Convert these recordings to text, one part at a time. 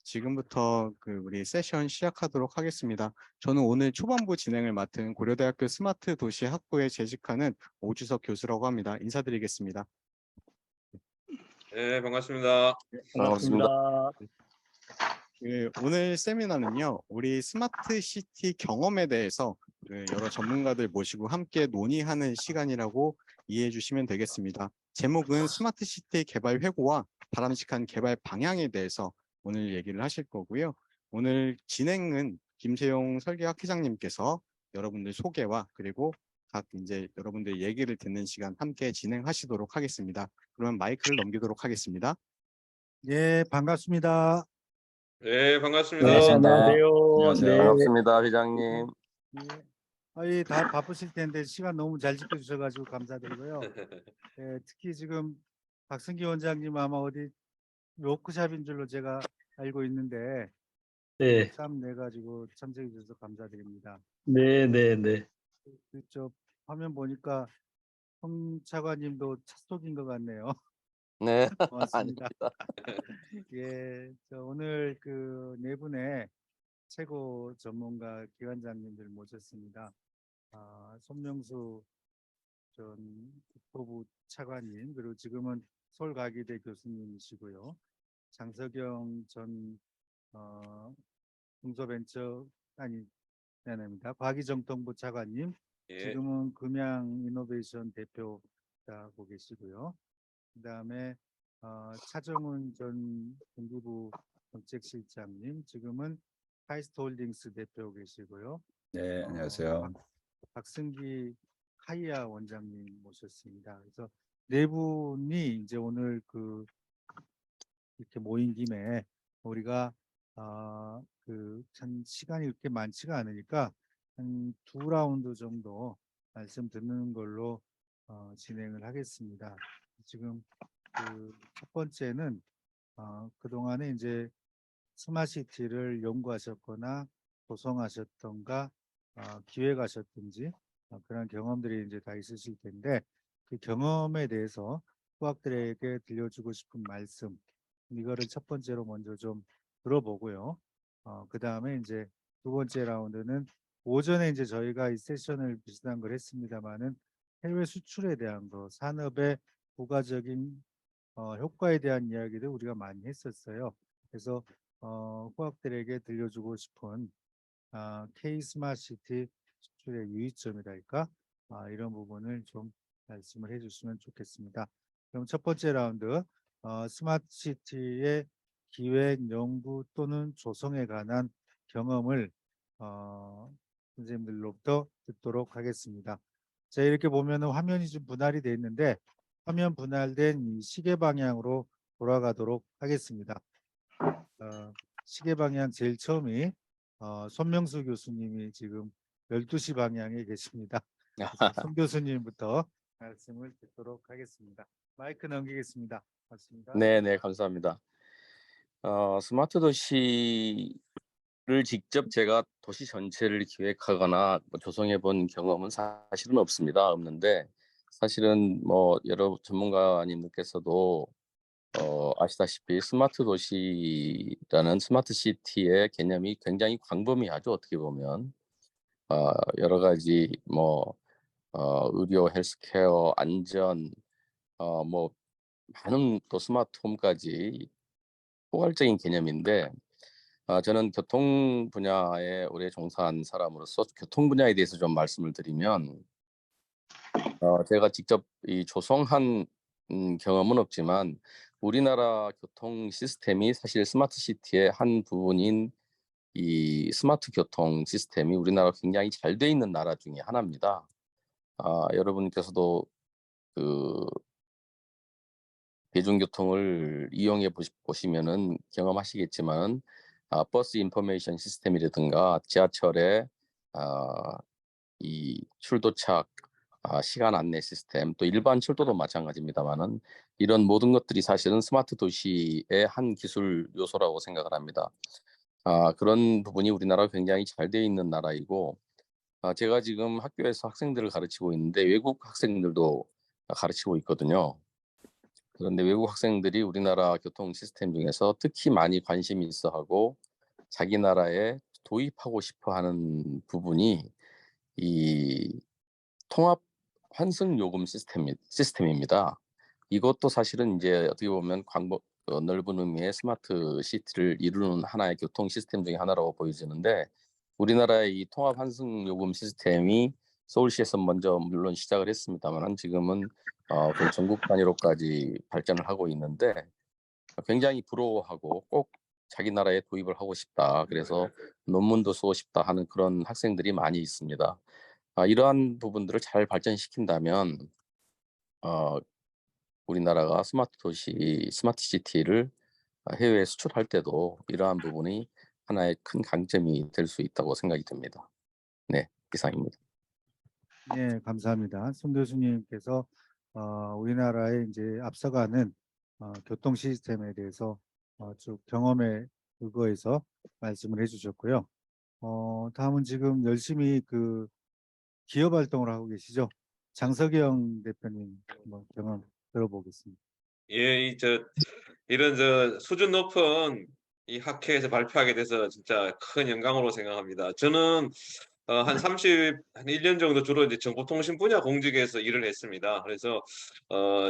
지금부터 우리 세션 시작하도록 하겠습니다. 저는 오늘 초반부 진행을 맡은 고려대학교 스마트 도시 학부에 재직하는 오주석 교수라고 합니다. 인사드리겠습니다. 네, 반갑습니다. 반갑습니다. 오늘 세미나는요, 우리 스마트 시티 경험에 대해서 여러 전문가들 모시고 함께 논의하는 시간이라고 이해해 주시면 되겠습니다. 제목은 스마트 시티 개발 회고와 바람직한 개발 방향에 대해서 오늘 얘기를 하실 거고요. 오늘 진행은 김세용 설계학회장님께서 여러분들 소개와 그리고 각 이제 여러분들 얘기를 듣는 시간 함께 진행하시도록 하겠습니다. 그러면 마이크를 넘기도록 하겠습니다. 예, 반갑습니다. 네, 반갑습니다. 네, 안녕하세요. 안녕하세요. 네. 반갑습니다, 회장님. 예. 다 바쁘실 텐데 시간 너무 잘 지켜주셔가지고 감사드리고요. 예, 특히 지금 박승기 원장님 아마 어디 워크샵인 줄로 제가 알고 있는데 네, 참 내가지고 참석해 주셔서 감사드립니다. 네, 네, 네. 저 화면 보니까 홍 차관님도 첫 속인 것 같네요. 네, 고맙습니다. 아닙니다. 예, 저 오늘 네 분의 최고 전문가 기관장님들 모셨습니다. 손명수 전 국토부 차관님, 그리고 지금은 서울과기대 교수님이시고요. 장석영 전 중소벤처 아닙니다. 과기정통부 차관님, 예, 지금은 금양이노베이션 대표하고 계시고요. 그다음에 차정훈 전 경기부 정책실장님, 지금은 카이스트홀딩스 대표 계시고요. 네, 안녕하세요. 박승기 카이아 원장님 모셨습니다. 그래서 네 분이 이제 오늘 이렇게 모인 김에 우리가 참 시간이 그렇게 많지가 않으니까 한 2라운드 정도 말씀 듣는 걸로 진행을 하겠습니다. 지금 첫 번째는 그동안에 이제 스마트시티를 연구하셨거나 조성하셨던가 기획하셨든지 그런 경험들이 이제 다 있으실 텐데 그 경험에 대해서 후학들에게 들려주고 싶은 말씀 이거를 첫 번째로 먼저 좀 들어보고요. 그 다음에 이제 두 번째 라운드는 오전에 이제 저희가 이 세션을 비슷한 걸 했습니다만은 해외 수출에 대한 거, 산업의 부가적인 효과에 대한 이야기를 우리가 많이 했었어요. 그래서 후학들에게 들려주고 싶은 K 스마트시티 수출의 유의점이랄까 이런 부분을 좀 말씀을 해주시면 좋겠습니다. 그럼 첫 번째 라운드 스마트시티의 기획, 연구 또는 조성에 관한 경험을 선생님들로부터 듣도록 하겠습니다. 자, 이렇게 보면은 화면이 좀 분할이 되어 있는데 화면 분할된 이 시계 방향으로 돌아가도록 하겠습니다. 시계 방향 제일 처음이 손명수 교수님이 지금 12시 방향에 계십니다. 손 교수님부터 말씀을 듣도록 하겠습니다. 마이크 넘기겠습니다. 맞습니다. 네, 감사합니다. 스마트 도시를 직접 제가 도시 전체를 기획하거나 조성해 본 경험은 사실은 없는데 사실은 여러 전문가님들께서도 아시다시피 스마트 도시라는 스마트 시티의 개념이 굉장히 광범위하죠. 어떻게 보면 여러 가지 의료, 헬스케어, 안전, 많은 또 스마트홈까지 포괄적인 개념인데 저는 교통 분야에 오래 종사한 사람으로서 교통 분야에 대해서 좀 말씀을 드리면 제가 직접 이 조성한 경험은 없지만 우리나라 교통 시스템이 사실 스마트 시티의 한 부분인 이 스마트 교통 시스템이 우리나라가 굉장히 잘 돼 있는 나라 중에 하나입니다. 여러분께서도 대중교통을 이용해 보시면은 경험하시겠지만 버스 인포메이션 시스템이라든가 지하철의 이 출도착 시간 안내 시스템 또 일반 철도도 마찬가지입니다만은 이런 모든 것들이 사실은 스마트 도시의 한 기술 요소라고 생각을 합니다. 그런 부분이 우리나라가 굉장히 잘 되어 있는 나라이고 제가 지금 학교에서 학생들을 가르치고 있는데 외국 학생들도 가르치고 있거든요. 그런데 외국 학생들이 우리나라 교통 시스템 중에서 특히 많이 관심이 있어하고 자기 나라에 도입하고 싶어하는 부분이 이 통합 환승 요금 시스템입니다. 이것도 사실은 이제 어떻게 보면 넓은 의미의 스마트 시티를 이루는 하나의 교통 시스템 중에 하나라고 보여지는데, 우리나라의 이 통합 환승 요금 시스템이 서울시에서 먼저 물론 시작을 했습니다만 지금은 거의 전국 단위로까지 발전을 하고 있는데, 굉장히 부러워하고 꼭 자기 나라에 도입을 하고 싶다, 그래서 논문도 쓰고 싶다 하는 그런 학생들이 많이 있습니다. 이러한 부분들을 잘 발전시킨다면 우리나라가 스마트 도시, 스마트 시티를 해외에 수출할 때도 이러한 부분이 하나의 큰 강점이 될 수 있다고 생각이 듭니다. 네, 이상입니다. 네, 감사합니다. 손 교수님께서 우리나라의 이제 앞서가는 교통 시스템에 대해서 쭉 경험에 의거해서 말씀을 해주셨고요. 다음은 지금 열심히 그 기업 활동을 하고 계시죠? 장석영 대표님 한번 경험 들어보겠습니다. 예, 이런 수준 높은 이 학회에서 발표하게 돼서 진짜 큰 영광으로 생각합니다. 저는 한 1년 정도 주로 이제 정보통신 분야 공직에서 일을 했습니다. 그래서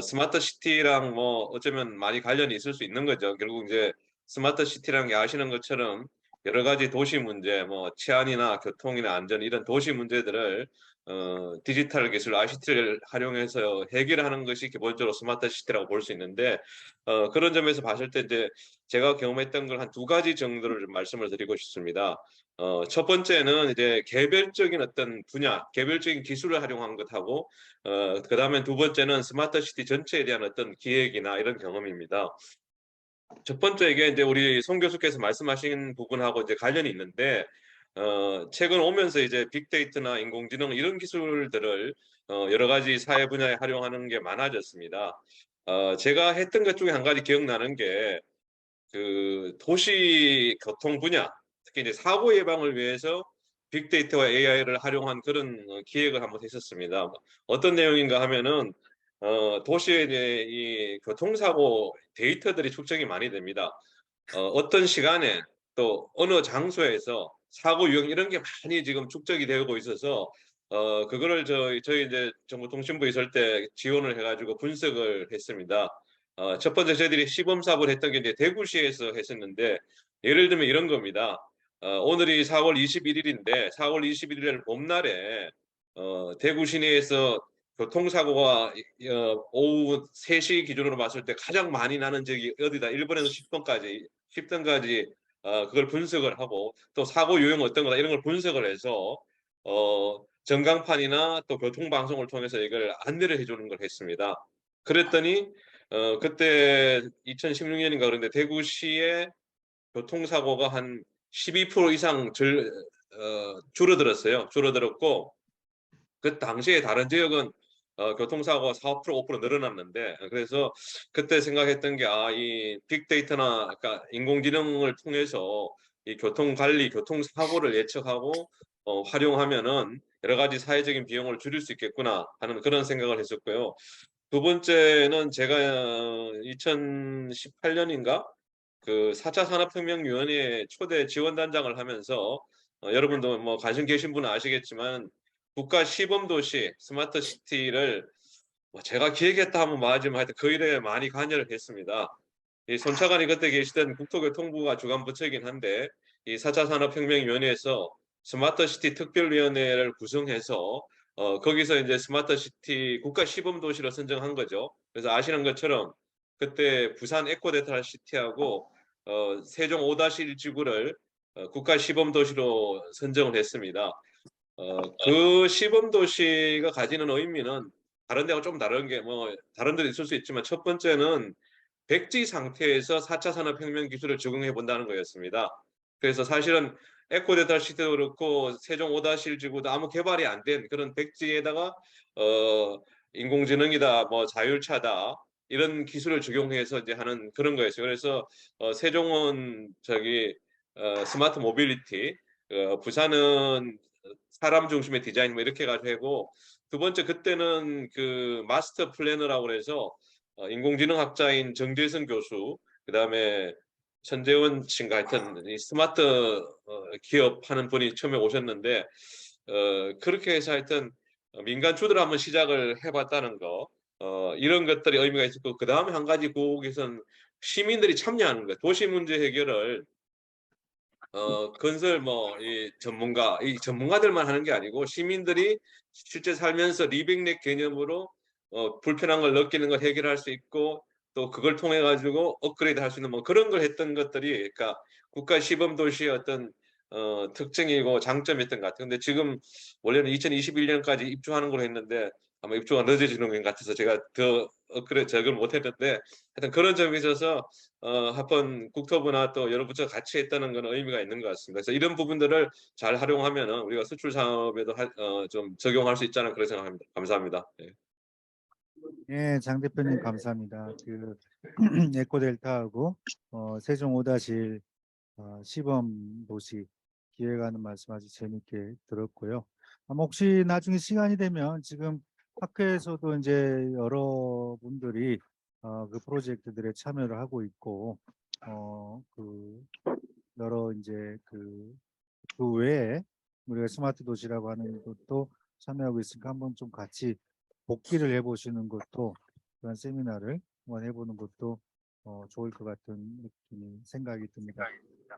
스마트 시티랑 뭐 어쩌면 많이 관련이 있을 수 있는 거죠. 결국 이제 스마트 시티라는 게 아시는 것처럼 여러 가지 도시 문제, 뭐 치안이나 교통이나 안전 이런 도시 문제들을 디지털 기술, ICT를 활용해서 해결하는 것이 기본적으로 스마트 시티라고 볼 수 있는데, 그런 점에서 봤을 때 이제 제가 경험했던 걸 한 2가지 정도를 좀 말씀을 드리고 싶습니다. 첫 번째는 이제 개별적인 어떤 분야, 개별적인 기술을 활용한 것하고, 그다음에 두 번째는 스마트 시티 전체에 대한 어떤 기획이나 이런 경험입니다. 첫 번째 이게 이제 우리 송 교수께서 말씀하신 부분하고 이제 관련이 있는데, 최근 오면서 이제 빅데이터나 인공지능 이런 기술들을 여러 가지 사회 분야에 활용하는 게 많아졌습니다. 제가 했던 것 중에 한 가지 기억나는 게 그 도시 교통 분야, 특히 이제 사고 예방을 위해서 빅데이터와 AI를 활용한 그런 기획을 한번 했었습니다. 어떤 내용인가 하면은 도시에 이제 이 교통사고 데이터들이 축적이 많이 됩니다. 어떤 시간에 또 어느 장소에서 사고 유형 이런 게 많이 지금 축적이 되고 있어서 그거를 저희 이제 정보통신부에 있을 때 지원을 해가지고 분석을 했습니다. 첫 번째 저희들이 시범 사업을 했던 게 이제 대구시에서 했었는데, 예를 들면 이런 겁니다. 오늘이 4월 21일인데 4월 21일 봄날에 대구 시내에서 교통사고가 오후 3시 기준으로 봤을 때 가장 많이 나는 지역이 어디다 1번에서 10번까지 그걸 분석을 하고, 또 사고 유형 어떤 거다 이런 걸 분석을 해서 전광판이나 또 교통방송을 통해서 이걸 안내를 해주는 걸 했습니다. 그랬더니 그때 2016년인가 그런데 대구시의 교통사고가 한 12% 이상 줄어들었어요. 줄어들었고, 그 당시에 다른 지역은 교통사고가 4%, 5% 늘어났는데, 그래서 그때 생각했던 게 이 빅데이터나 그러니까 인공지능을 통해서 이 교통관리, 교통사고를 예측하고 활용하면은 여러 가지 사회적인 비용을 줄일 수 있겠구나 하는 그런 생각을 했었고요. 두 번째는 제가 2018년인가 그 4차 산업혁명위원회 초대 지원단장을 하면서 여러분도 뭐 관심 계신 분은 아시겠지만 국가 시범도시 스마트 시티를 뭐 제가 기획했다 하면 뭐하지만 하여튼 그 일에 많이 관여를 했습니다. 이 손차관이 그때 계시던 국토교통부가 주관 부처이긴 한데, 이 4차 산업혁명위원회에서 스마트 시티 특별위원회를 구성해서 거기서 이제 스마트 시티 국가 시범 도시로 선정한 거죠. 그래서 아시는 것처럼 그때 부산 에코데타 시티하고 세종 5-1 지구를 국가 시범 도시로 선정을 했습니다. 그 시범 도시가 가지는 의미는 다른 데하고 좀 다른 게 뭐 다른 데도 있을 수 있지만, 첫 번째는 백지 상태에서 4차 산업혁명 기술을 적용해 본다는 거였습니다. 그래서 사실은 에코데타 시대도 그렇고 세종 5-1 지구도 아무 개발이 안 된 그런 백지에다가 인공지능이다, 뭐 자율차다 이런 기술을 적용해서 이제 하는 그런 거였어요. 그래서 세종은 스마트 모빌리티, 부산은 사람 중심의 디자인 뭐 이렇게 가지고, 두 번째 그때는 그 마스터 플래너라고 해서 인공지능학자인 정재승 교수, 그다음에 천재원 씨가 하여튼 이 스마트 기업 하는 분이 처음에 오셨는데 그렇게 해서 하여튼 민간 주도로 한번 시작을 해봤다는 거, 이런 것들이 의미가 있었고, 그 다음에 한 가지 거기서는 시민들이 참여하는 거예요. 도시 문제 해결을 건설 이 전문가들만 하는 게 아니고 시민들이 실제 살면서 리빙넷 개념으로 불편한 걸 느끼는 걸 해결할 수 있고, 또 그걸 통해 가지고 업그레이드 할 수 있는 뭐 그런 걸 했던 것들이, 그러니까 국가 시범 도시의 어떤 특징이고 장점이었던 것 같아요. 근데 지금 원래는 2021년까지 입주하는 걸로 했는데 아마 입주가 늦어지는 것 같아서 제가 더 업그레이드 저걸 못했는데, 하여튼 그런 점에 있어서 한번 국토부나 또 여러 부처가 같이 했다는 건 의미가 있는 것 같습니다. 그래서 이런 부분들을 잘 활용하면 우리가 수출 사업에도 좀 적용할 수 있다는 그런 생각합니다. 감사합니다. 예. 예, 장 대표님 감사합니다. 그 에코델타하고 세종 5-1 시범 도시 기획하는 말씀 아주 재밌게 들었고요. 아마 혹시 나중에 시간이 되면 지금 학회에서도 이제 여러분들이 그 프로젝트들에 참여를 하고 있고 그 여러 이제 그 외에 우리가 스마트 도시라고 하는 것도 참여하고 있으니까 한번 좀 같이 복기를 해보시는 것도, 그런 세미나를 한번 해보는 것도 좋을 것 같은 느낌이 생각이 듭니다.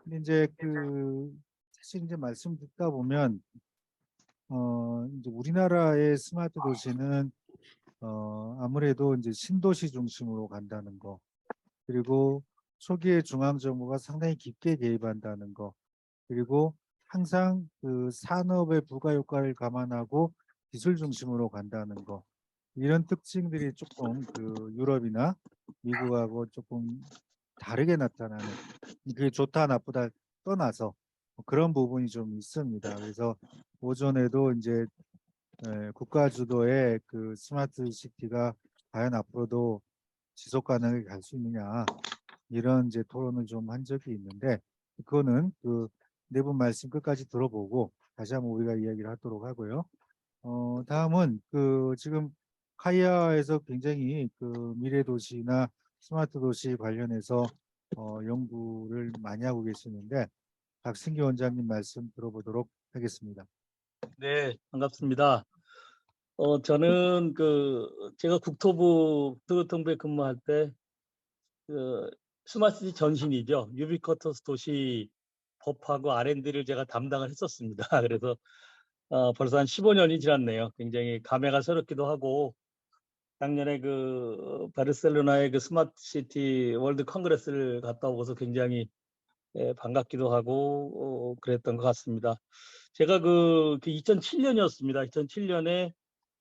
근데 이제 사실 이제 말씀 듣다 보면 이제 우리나라의 스마트 도시는 아무래도 이제 신도시 중심으로 간다는 거, 그리고 초기에 중앙정부가 상당히 깊게 개입한다는 거, 그리고 항상 그 산업의 부가 효과를 감안하고 기술 중심으로 간다는 거, 이런 특징들이 조금 그 유럽이나 미국하고 조금 다르게 나타나는, 그게 좋다 나쁘다 떠나서 그런 부분이 좀 있습니다. 그래서 오전에도 이제 국가 주도의 그 스마트 시티가 과연 앞으로도 지속 가능하게 갈 수 있느냐, 이런 이제 토론을 좀 한 적이 있는데, 그거는 그 네 분 말씀 끝까지 들어보고 다시 한번 우리가 이야기를 하도록 하고요. 다음은 그 지금 카이아에서 굉장히 그 미래 도시나 스마트 도시 관련해서 연구를 많이 하고 계시는데, 박승기 원장님 말씀 들어보도록 하겠습니다. 네, 반갑습니다. 저는 제가 국토부에 근무할 때 스마트시티 전신이죠. 유비쿼터스 도시 법하고 R&D를 제가 담당을 했었습니다. 그래서 벌써 한 15년이 지났네요. 굉장히 감회가 새롭기도 하고, 작년에 바르셀로나의 그 스마트시티 월드 컨그레스를 갔다 오고서 굉장히 반갑기도 하고 그랬던 것 같습니다. 제가 2007년이었습니다. 2007년에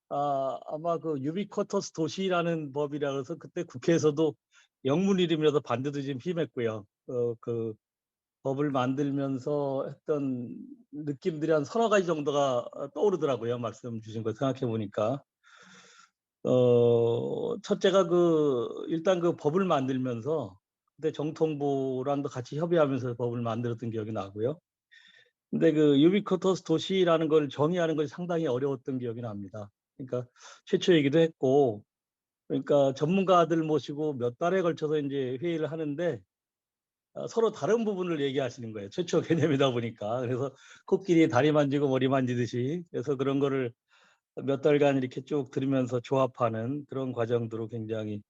아마 그 유비쿼터스 도시라는 법이라 그래서 그때 국회에서도 영문 이름이라서 반대도 좀 심했고요. 그 법을 만들면서 했던 느낌들이 한 서너 가지 정도가 떠오르더라고요. 말씀 주신 거 생각해 보니까. 첫째가 일단 그 법을 만들면서 그때 정통부랑도 같이 협의하면서 법을 만들었던 기억이 나고요. 근데 그 유비쿼터스 도시라는 걸 정의하는 것이 상당히 어려웠던 기억이 납니다. 그러니까 최초이기도 했고, 그러니까 전문가들 모시고 몇 달에 걸쳐서 이제 회의를 하는데 서로 다른 부분을 얘기하시는 거예요. 최초 개념이다 보니까. 그래서 코끼리 다리 만지고 머리 만지듯이, 그래서 그런 거를 몇 달간 이렇게 쭉 들으면서 조합하는 그런 과정들로 굉장히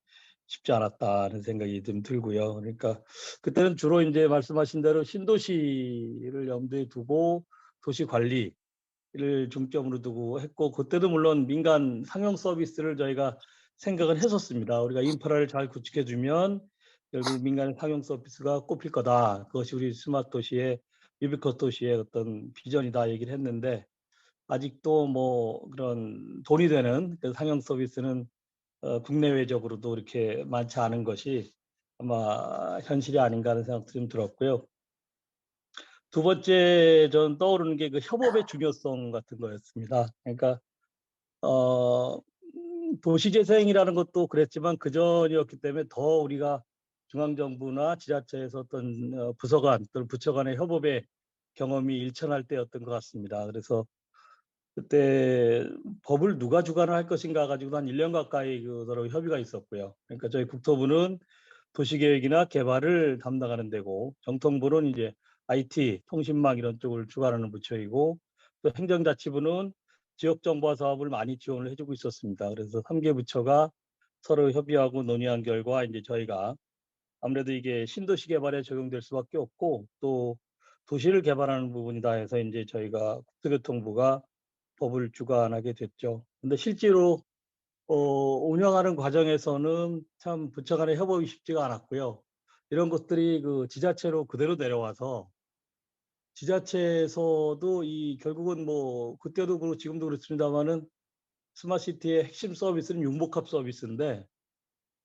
쉽지 않았다는 생각이 좀 들고요. 그러니까 그때는 주로 이제 말씀하신 대로 신도시를 염두에 두고 도시 관리를 중점으로 두고 했고, 그때도 물론 민간 상용 서비스를 저희가 생각을 했었습니다. 우리가 인프라를 잘 구축해주면 결국 민간 상용 서비스가 꼽힐 거다. 그것이 우리 스마트 도시의 유비쿼 도시의 어떤 비전이다 얘기를 했는데, 아직도 뭐 그런 돈이 되는 그 상용 서비스는 국내외적으로도 이렇게 많지 않은 것이 아마 현실이 아닌가 하는 생각도 좀 들었고요. 두 번째 전 떠오르는 게 그 협업의 중요성 같은 거였습니다. 그러니까 도시재생이라는 것도 그랬지만 그 전이었기 때문에 더 우리가 중앙정부나 지자체에서 어떤 부서 간 또는 부처 간의 협업의 경험이 일천할 때였던 것 같습니다. 그래서 그때 법을 누가 주관을 할 것인가 가지고 한 1년 가까이 서로 협의가 있었고요. 그러니까 저희 국토부는 도시계획이나 개발을 담당하는 데고, 정통부는 이제 IT, 통신망 이런 쪽을 주관하는 부처이고, 또 행정자치부는 지역정보 사업을 많이 지원을 해주고 있었습니다. 그래서 3개 부처가 서로 협의하고 논의한 결과 이제 저희가 아무래도 이게 신도시 개발에 적용될 수밖에 없고, 또 도시를 개발하는 부분이다 해서 이제 저희가 국토교통부가 법을 주관하게 됐죠. 근데 실제로 운영하는 과정에서는 참 부처 간의 협업이 쉽지가 않았고요. 이런 것들이 지자체로 그대로 내려와서 지자체에서도 결국은 뭐 그때도 그렇고 지금도 그렇습니다만은 스마트시티의 핵심 서비스는 융복합 서비스인데,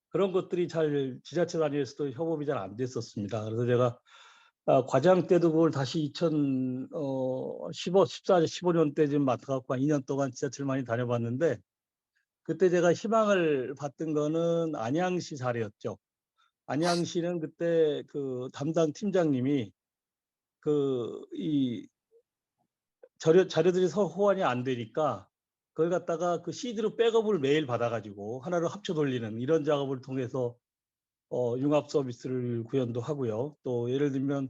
그런 것들이 잘 지자체 단위에서도 협업이 잘 안 됐었습니다. 그래서 제가 과장 때도 그걸 다시 2015, 14, 15년 때쯤 맡아갖고 한 2년 동안 지자체를 많이 다녀봤는데, 그때 제가 희망을 봤던 거는 안양시 사례였죠. 안양시는 그때 담당 팀장님이 이 자료들이 서로 호환이 안 되니까 그걸 갖다가 CD로 백업을 매일 받아가지고 하나로 합쳐 돌리는 이런 작업을 통해서 융합 서비스를 구현도 하고요. 또 예를 들면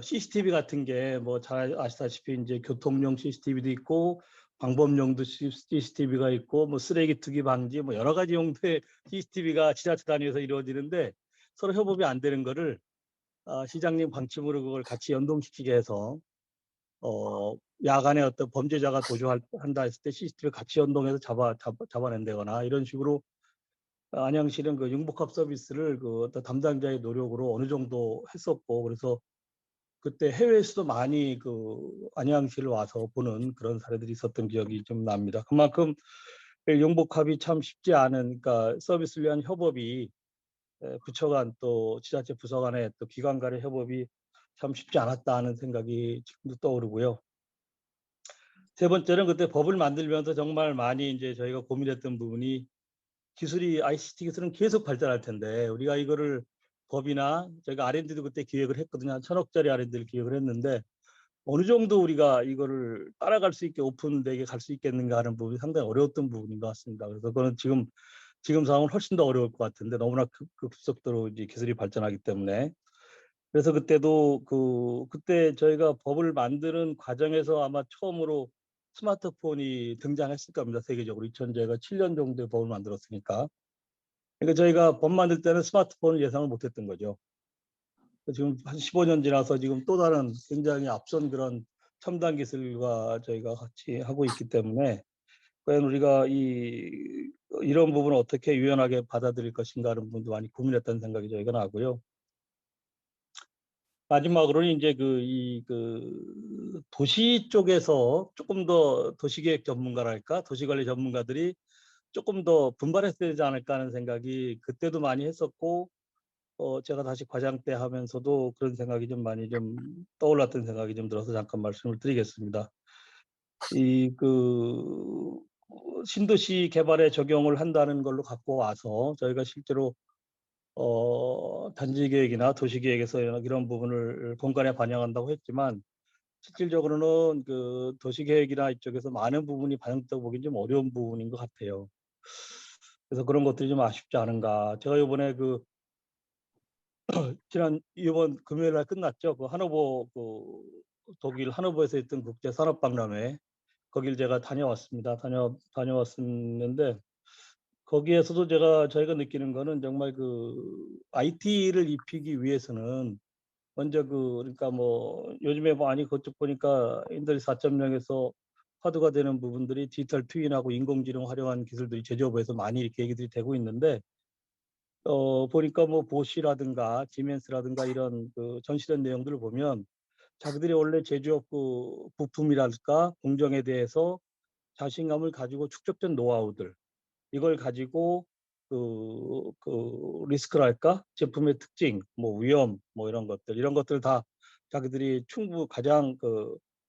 CCTV 같은 게 뭐 잘 아시다시피 이제 교통용 CCTV도 있고 방범용도 CCTV가 있고 뭐 쓰레기 투기 방지 뭐 여러 가지 용도의 CCTV가 지자체 단위에서 이루어지는데, 서로 협업이 안 되는 거를 시장님 방침으로 그걸 같이 연동시키게 해서 야간에 어떤 범죄자가 도주한다 했을 때 CCTV 같이 연동해서 잡아낸다거나 이런 식으로 안양시는 융복합 서비스를 어떤 담당자의 노력으로 어느 정도 했었고, 그래서 그때 해외에서도 많이 안양시를 와서 보는 그런 사례들이 있었던 기억이 좀 납니다. 그만큼 융복합이 참 쉽지 않은, 그러니까 서비스를 위한 협업이 부처 간 또 지자체 부서 간의 또 기관 간의 협업이 참 쉽지 않았다는 생각이 지금도 떠오르고요. 세 번째는 그때 법을 만들면서 정말 많이 이제 저희가 고민했던 부분이, ICT 기술은 계속 발전할 텐데 우리가 이거를 법이나 저희가 R&D도 그때 기획을 했거든요. 한 1,000억짜리 R&D를 기획을 했는데 어느 정도 우리가 이거를 따라갈 수 있게 오픈되게 갈 수 있겠는가 하는 부분이 상당히 어려웠던 부분인 것 같습니다. 그래서 그거는 지금 상황은 훨씬 더 어려울 것 같은데, 너무나 급속도로 이제 기술이 발전하기 때문에. 그래서 그때도 그때 저희가 법을 만드는 과정에서 아마 처음으로 스마트폰이 등장했을 겁니다. 세계적으로. 저희가 7년 정도의 법을 만들었으니까. 그러니까 저희가 법 만들 때는 스마트폰을 예상을 못했던 거죠. 지금 한 15년 지나서 지금 또 다른 굉장히 앞선 그런 첨단 기술과 저희가 같이 하고 있기 때문에, 과연 우리가 이런 부분을 어떻게 유연하게 받아들일 것인가 하는 부분도 많이 고민했다는 생각이 저희가 나고요. 마지막으로는 이제 도시 쪽에서 조금 더 도시계획 전문가랄까, 도시관리 전문가들이 조금 더 분발했어야 되지 않을까 하는 생각이 그때도 많이 했었고, 제가 다시 과장 때 하면서도 그런 생각이 좀 많이 좀 떠올랐던 생각이 좀 들어서 잠깐 말씀을 드리겠습니다. 신도시 개발에 적용을 한다는 걸로 갖고 와서 저희가 실제로 단지 계획이나 도시 계획에서 이런 부분을 본관에 반영한다고 했지만, 실질적으로는 도시 계획이나 이쪽에서 많은 부분이 반영됐다고 보기는 좀 어려운 부분인 것 같아요. 그래서 그런 것들이 좀 아쉽지 않은가. 제가 이번에 이번 금요일 날 끝났죠. 하노버 독일 하노버에서 있던 국제 산업박람회, 거길 제가 다녀왔습니다. 다녀왔었는데 거기에서도 저희가 느끼는 거는 정말 IT를 입히기 위해서는 먼저 그러니까 뭐 요즘에 많이 그쪽 보니까 인더스트리 4.0에서 화두가 되는 부분들이 디지털 트윈하고 인공지능 활용한 기술들이 제조업에서 많이 이렇게 얘기들이 되고 있는데, 보니까 뭐 보쉬라든가 지멘스라든가 이런 전시된 내용들을 보면 자기들이 원래 제조업 부품이랄까 공정에 대해서 자신감을 가지고 축적된 노하우들, 이걸 가지고 리스크랄까 제품의 특징, 뭐 위험, 뭐 이런 것들 다 자기들이 가장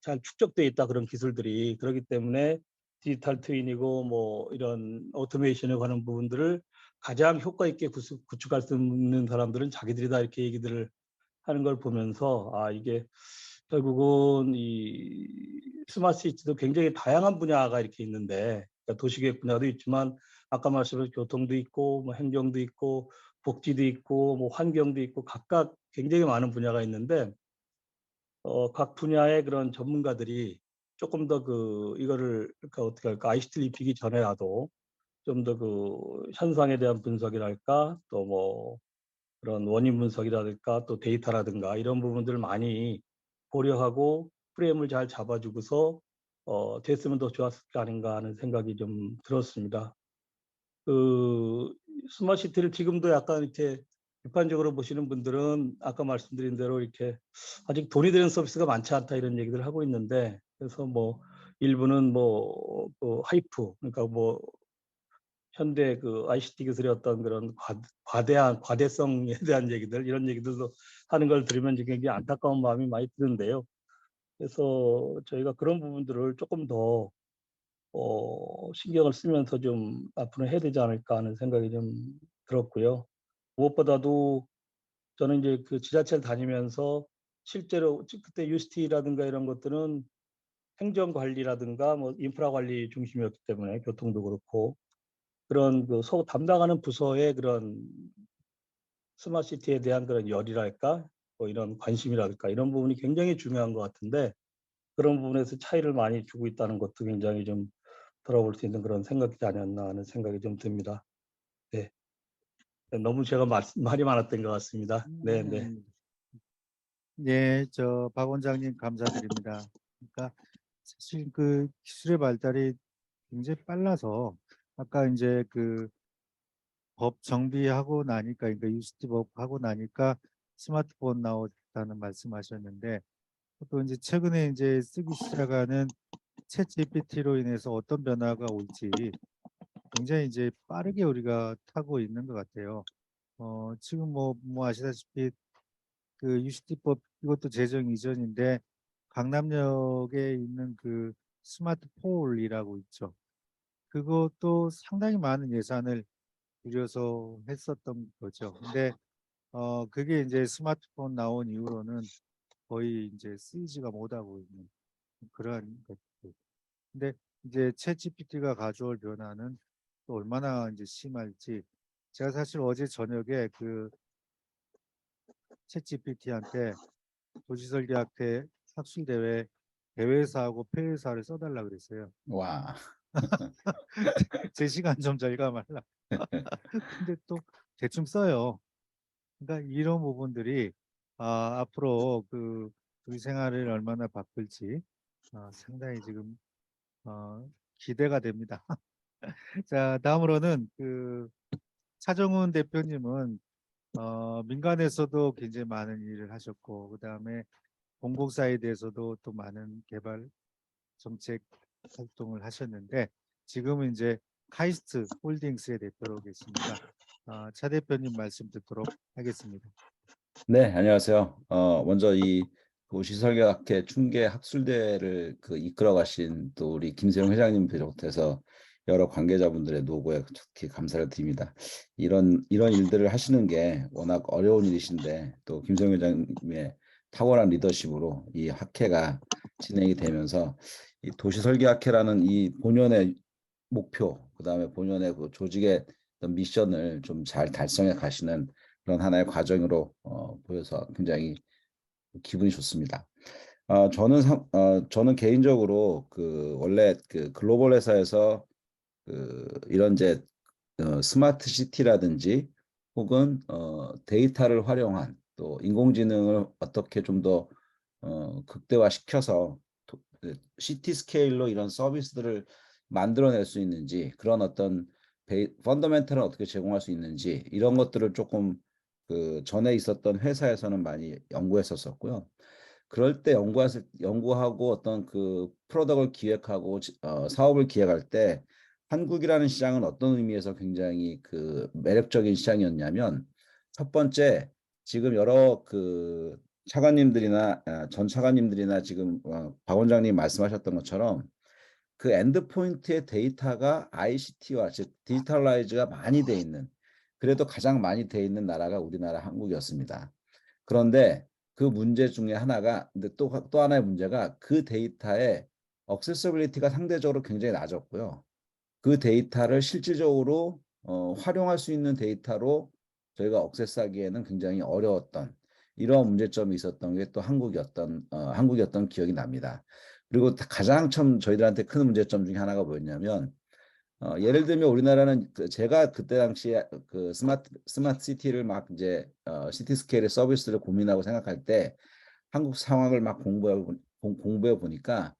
잘 축적돼 있다, 그런 기술들이. 그렇기 때문에 디지털 트윈이고 뭐 이런 오토메이션에 관한 부분들을 가장 효과 있게 구축할 수 있는 사람들은 자기들이다, 이렇게 얘기들을 하는 걸 보면서 이게 결국은 이 스마트 시티도 굉장히 다양한 분야가 이렇게 있는데, 그러니까 도시계획 분야도 있지만 아까 말씀하신 교통도 있고 뭐 행정도 있고 복지도 있고 뭐 환경도 있고 각각 굉장히 많은 분야가 있는데, 각 분야의 그런 전문가들이 조금 더 그 이거를 그러니까 어떻게 할까, ICT를 입히기 전에라도 좀 더 그 현상에 대한 분석이랄까, 또 뭐 그런 원인 분석이라든가 또 데이터라든가 이런 부분들을 많이 고려하고 프레임을 잘 잡아주고서 됐으면 더 좋았을 게 아닌가 하는 생각이 좀 들었습니다. 그 스마트 시티를 지금도 약간 이렇게 비판적으로 보시는 분들은 아까 말씀드린 대로 이렇게 아직 돈이 되는 서비스가 많지 않다 이런 얘기들을 하고 있는데, 그래서 뭐 일부는 뭐 그 하이프, 그러니까 뭐 현대 그 ICT 기술의 어떤 그런 과대한 과대성에 대한 얘기들, 이런 얘기들도 하는 걸 들으면 굉장히 안타까운 마음이 많이 드는데요. 그래서 저희가 그런 부분들을 조금 더 신경을 쓰면서 좀 앞으로 해야 되지 않을까 하는 생각이 좀 들었고요. 무엇보다도 저는 이제 그 지자체를 다니면서 실제로 그때 UCT라든가 이런 것들은 행정 관리라든가 뭐 인프라 관리 중심이었기 때문에 교통도 그렇고 그런 그 담당하는 부서의 그런 스마트 시티에 대한 그런 열이랄까, 뭐 이런 관심이랄까, 이런 부분이 굉장히 중요한 것 같은데, 그런 부분에서 차이를 많이 주고 있다는 것도 굉장히 좀 돌아볼 수 있는 그런 생각이지 않았나 하는 생각이 좀 듭니다. 네. 너무 제가 말이 많았던 것 같습니다. 네, 네. 예, 박 원장님 감사드립니다. 그러니까 사실 그 기술의 발달이 굉장히 빨라서 아까 이제 그 법 정비하고 나니까, 그러니까 UCT 법 하고 나니까 스마트폰 나왔다는 말씀하셨는데, 또 이제 최근에 이제 쓰기 시작하는 챗 GPT로 인해서 어떤 변화가 올지 굉장히 이제 빠르게 우리가 타고 있는 것 같아요. 지금 뭐 아시다시피 그 UCT법 이것도 제정 이전인데 강남역에 있는 그 스마트 폴이라고 있죠. 그것도 상당히 많은 예산을 들여서 했었던 거죠. 근데 그게 이제 스마트폰 나온 이후로는 거의 이제 쓰이지가 못하고 있는 그러한 것들. 근데 이제 챗 GPT가 가져올 변화는 또 얼마나 이제 심할지, 제가 사실 어제 저녁에 그 챗 GPT한테 도시설계학회 학술대회 대회사하고 폐회사를 써달라 그랬어요. 와. 제 시간 좀 절감하려. 근데 또 대충 써요. 그러니까 이런 부분들이 앞으로 그 우리 생활을 얼마나 바꿀지 상당히 지금 기대가 됩니다. 자, 다음으로는 그 차정훈 대표님은 민간에서도 굉장히 많은 일을 하셨고, 그 다음에 공공사이드에서도 또 많은 개발 정책 활동을 하셨는데, 지금은 이제 카이스트 홀딩스의 대표로 계십니다. 차 대표님 말씀 듣도록 하겠습니다. 네, 안녕하세요. 먼저 이 도시설계학회 충계 학술대회를 그 이끌어 가신 또 우리 김세용 회장님 비롯해서 여러 관계자분들의 노고에 특히 감사를 드립니다. 이런 일들을 하시는 게 워낙 어려운 일이신데 또 김세용 회장님의 탁월한 리더십으로 이 학회가 진행이 되면서 이 도시설계학회라는 이 본연의 목표, 그다음에 본연의 그 조직의 어떤 미션을 좀 잘 달성해 가시는 그런 하나의 과정으로 보여서 굉장히 기분이 좋습니다. 저는 개인적으로 그 원래 그 글로벌 회사에서 그 이런 이제 스마트 시티라든지 혹은 데이터를 활용한 또 인공지능을 어떻게 좀 더 극대화시켜서 시티 스케일로 이런 서비스들을 만들어낼 수 있는지, 그런 어떤 펀더멘털을 어떻게 제공할 수 있는지, 이런 것들을 조금 그 전에 있었던 회사에서는 많이 연구했었고요. 그럴 때 연구하고 어떤 그 프로덕트를 기획하고 사업을 기획할 때 한국이라는 시장은 어떤 의미에서 굉장히 그 매력적인 시장이었냐면, 첫 번째, 지금 여러 그 차관님들이나 전 차관님들이나 지금 박 원장님 말씀하셨던 것처럼 그 엔드포인트의 데이터가 ICT와 즉 디지털라이즈가 많이 돼 있는, 그래도 가장 많이 돼 있는 나라가 우리나라 한국이었습니다. 그런데 그 문제 중에 하나가, 근데 또 하나의 문제가 그 데이터의 액세서빌리티가 상대적으로 굉장히 낮았고요. 그 데이터를 실질적으로 활용할 수 있는 데이터로 저희가 액세스하기에는 굉장히 어려웠던 이런 문제점이 있었던 게 또 한국이었던 기억이 납니다. 그리고 가장 처음 저희들한테 큰 문제점 중에 하나가 뭐였냐면, 예를 들면 우리나라는 제가 그때 당시에 그 스마트 시티를 막 이제 시티 스케일의 서비스를 고민하고 생각할 때 한국 상황을 막 공부해 보니까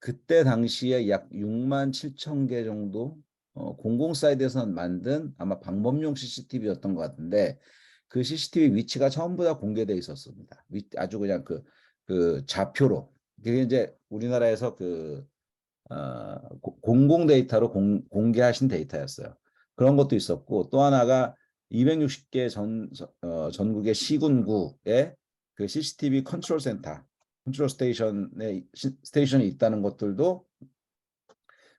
그때 당시에 약 6만 7천 개 정도 공공 사이트에서 만든 아마 방범용 CCTV였던 것 같은데, 그 CCTV 위치가 전부 다 공개돼 있었습니다. 아주 그냥 그 좌표로. 그게 이제 우리나라에서 공공 데이터로 공개하신 데이터였어요. 그런 것도 있었고, 또 하나가 260개 전국의 시군구에 그 CCTV 컨트롤 센터, 컨트롤 스테이션이 있다는 것들도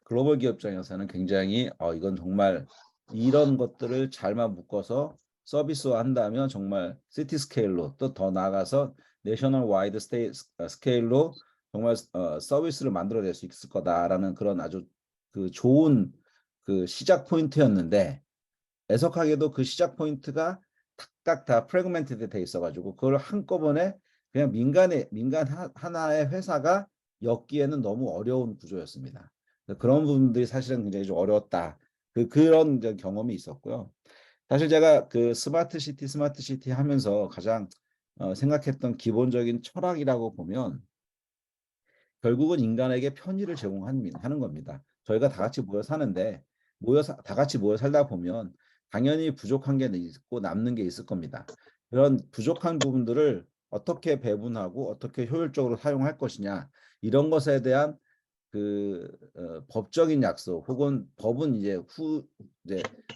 글로벌 기업 입장에서는 굉장히 이건 정말 이런 것들을 잘만 묶어서 서비스화한다면 정말 시티 스케일로 또 더 나아가서 내셔널 와이드 스케일로 정말 서비스를 만들어낼 수 있을 거다라는 그런 아주 그 좋은 그 시작 포인트였는데, 애석하게도 그 시작 포인트가 각각 다 프래그멘티드 돼 있어가지고 그걸 한꺼번에 그냥 민간 하나의 회사가 엮기에는 너무 어려운 구조였습니다. 그런 부분들이 사실은 굉장히 좀 어려웠다. 그런 이제 경험이 있었고요. 사실 제가 그 스마트 시티 하면서 가장 생각했던 기본적인 철학이라고 보면, 결국은 인간에게 편의를 제공하는 겁니다. 저희가 다 같이 모여 사는데 다 같이 모여 살다 보면 당연히 부족한 게 있고 남는 게 있을 겁니다. 그런 부족한 부분들을 어떻게 배분하고 어떻게 효율적으로 사용할 것이냐, 이런 것에 대한 법적인 약속, 혹은 법은 이제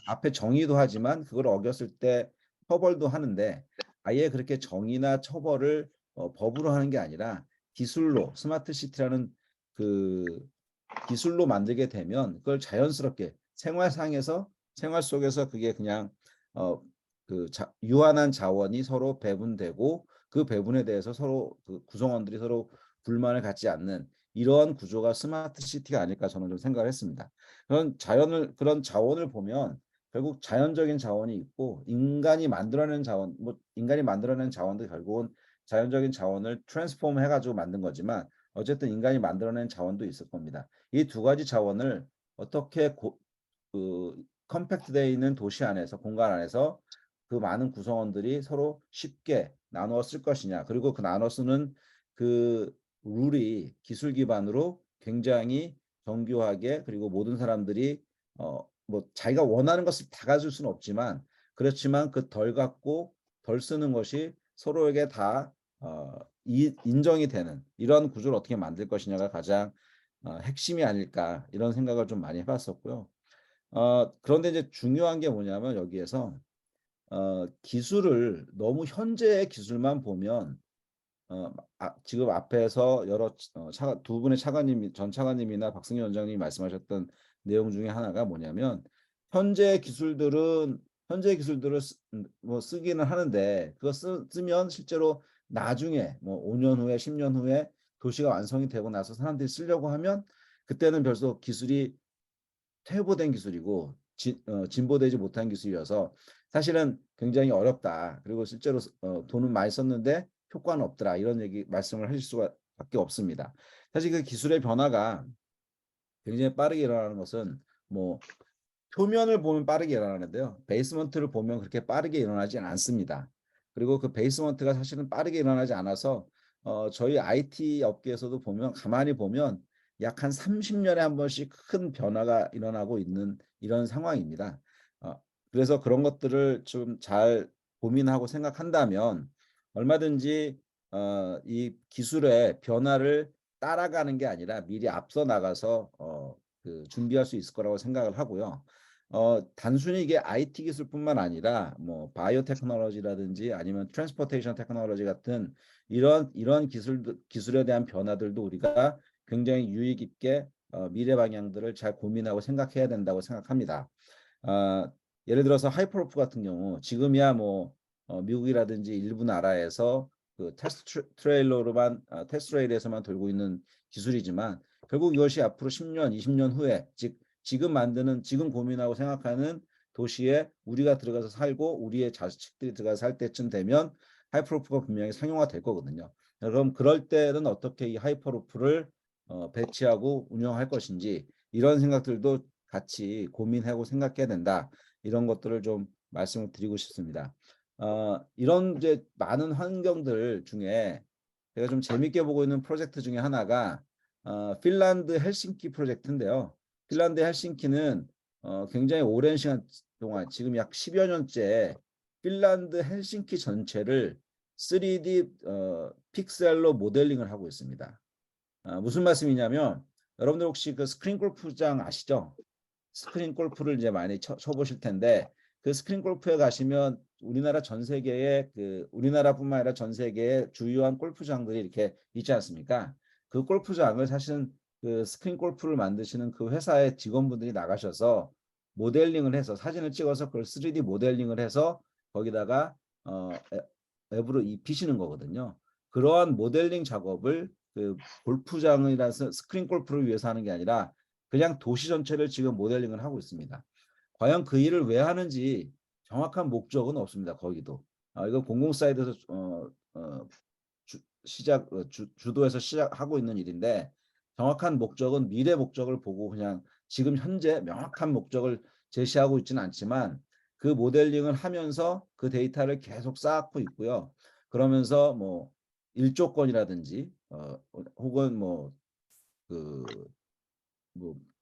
앞에 정의도 하지만 그걸 어겼을 때 처벌도 하는데, 아예 그렇게 정의나 처벌을 법으로 하는 게 아니라 기술로, 스마트 시티라는 그 기술로 만들게 되면 그걸 자연스럽게 생활 속에서 그게 그냥 유한한 자원이 서로 배분되고, 그 배분에 대해서 서로 그 구성원들이 서로 불만을 갖지 않는 이러한 구조가 스마트 시티가 아닐까 저는 좀 생각을 했습니다. 그런 자원을 보면 결국 자연적인 자원이 있고, 인간이 만들어낸 자원도 결국은 자연적인 자원을 트랜스폼 해가지고 만든 거지만, 어쨌든 인간이 만들어낸 자원도 있을 겁니다. 이 두 가지 자원을 어떻게 컴팩트되어 있는 도시 안에서, 공간 안에서 그 많은 구성원들이 서로 쉽게 나누어 쓸 것이냐, 그리고 그 나눠 쓰는 그 룰이 기술 기반으로 굉장히 정교하게, 그리고 모든 사람들이 뭐 자기가 원하는 것을 다 가질 수는 없지만, 그렇지만 그 덜 갖고 덜 쓰는 것이 서로에게 다 인정이 되는 이런 구조를 어떻게 만들 것이냐가 가장 핵심이 아닐까, 이런 생각을 좀 많이 해봤었고요. 그런데 이제 중요한 게 뭐냐면, 여기에서 기술을 너무 현재의 기술만 보면, 지금 앞에서 두 분의 전 차관님이나 박승희 원장님이 말씀하셨던 내용 중에 하나가 뭐냐면, 현재 기술들을 쓰기는 하는데, 그거 쓰면 실제로 나중에 뭐 5년 후에 10년 후에 도시가 완성이 되고 나서 사람들이 쓰려고 하면 그때는 벌써 기술이 퇴보된 기술이고 진보되지 못한 기술이어서 사실은 굉장히 어렵다. 그리고 실제로 돈은 많이 썼는데 효과는 없더라. 이런 말씀을 하실 수밖에 없습니다. 사실 그 기술의 변화가 굉장히 빠르게 일어나는 것은, 뭐 표면을 보면 빠르게 일어나는데요, 베이스먼트를 보면 그렇게 빠르게 일어나지 않습니다. 그리고 그 베이스먼트가 사실은 빠르게 일어나지 않아서 저희 IT 업계에서도 가만히 보면 약 한 30년에 한 번씩 큰 변화가 일어나고 있는 이런 상황입니다. 그래서 그런 것들을 좀 잘 고민하고 생각한다면 얼마든지 이 기술의 변화를 따라가는 게 아니라 미리 앞서 나가서 준비할 수 있을 거라고 생각을 하고요. 단순히 이게 IT 기술뿐만 아니라 뭐 바이오 테크놀로지라든지 아니면 트랜스포테이션 테크놀로지 같은 이런 기술에 대한 변화들도 우리가 굉장히 유익 있게 미래 방향들을 잘 고민하고 생각해야 된다고 생각합니다. 예를 들어서 하이퍼루프 같은 경우 지금이야 뭐 미국이라든지 일부 나라에서 그 테스트 레일에서만 돌고 있는 기술이지만 결국 이것이 앞으로 10년, 20년 후에 즉 지금 고민하고 생각하는 도시에 우리가 들어가서 살고 우리의 자식들이 들어가서 살 때쯤 되면 하이퍼루프가 분명히 상용화될 거거든요. 그럼 그럴 때는 어떻게 이 하이퍼루프를 배치하고 운영할 것인지 이런 생각들도 같이 고민하고 생각해야 된다. 이런 것들을 좀 말씀을 드리고 싶습니다. 이런 이제 많은 환경들 중에 제가 좀 재밌게 보고 있는 프로젝트 중에 하나가 핀란드 헬싱키 프로젝트인데요. 핀란드 헬싱키는 굉장히 오랜 시간 동안 지금 약 10여 년째 핀란드 헬싱키 전체를 3D 픽셀로 모델링을 하고 있습니다. 무슨 말씀이냐면 여러분들 혹시 그 스크린 골프장 아시죠? 스크린 골프를 이제 많이 쳐보실 텐데 그 스크린 골프에 가시면 우리나라 전 세계에 우리나라뿐만 아니라 전 세계의 주요한 골프장들이 이렇게 있지 않습니까? 그 골프장을 사실은 그 스크린 골프를 만드시는 그 회사의 직원분들이 나가셔서 모델링을 해서 사진을 찍어서 그걸 3D 모델링을 해서 거기다가 앱으로 입히시는 거거든요. 그러한 모델링 작업을 그 골프장이라서 스크린 골프를 위해서 하는 게 아니라 그냥 도시 전체를 지금 모델링을 하고 있습니다. 과연 그 일을 왜 하는지 정확한 목적은 없습니다. 거기도. 이거 공공 사이트에서 주도해서 시작하고 있는 일인데 정확한 목적은 미래 목적을 보고 그냥 지금 현재 명확한 목적을 제시하고 있지는 않지만 그 모델링을 하면서 그 데이터를 계속 쌓고 있고요. 그러면서 뭐 일조권이라든지 혹은 뭐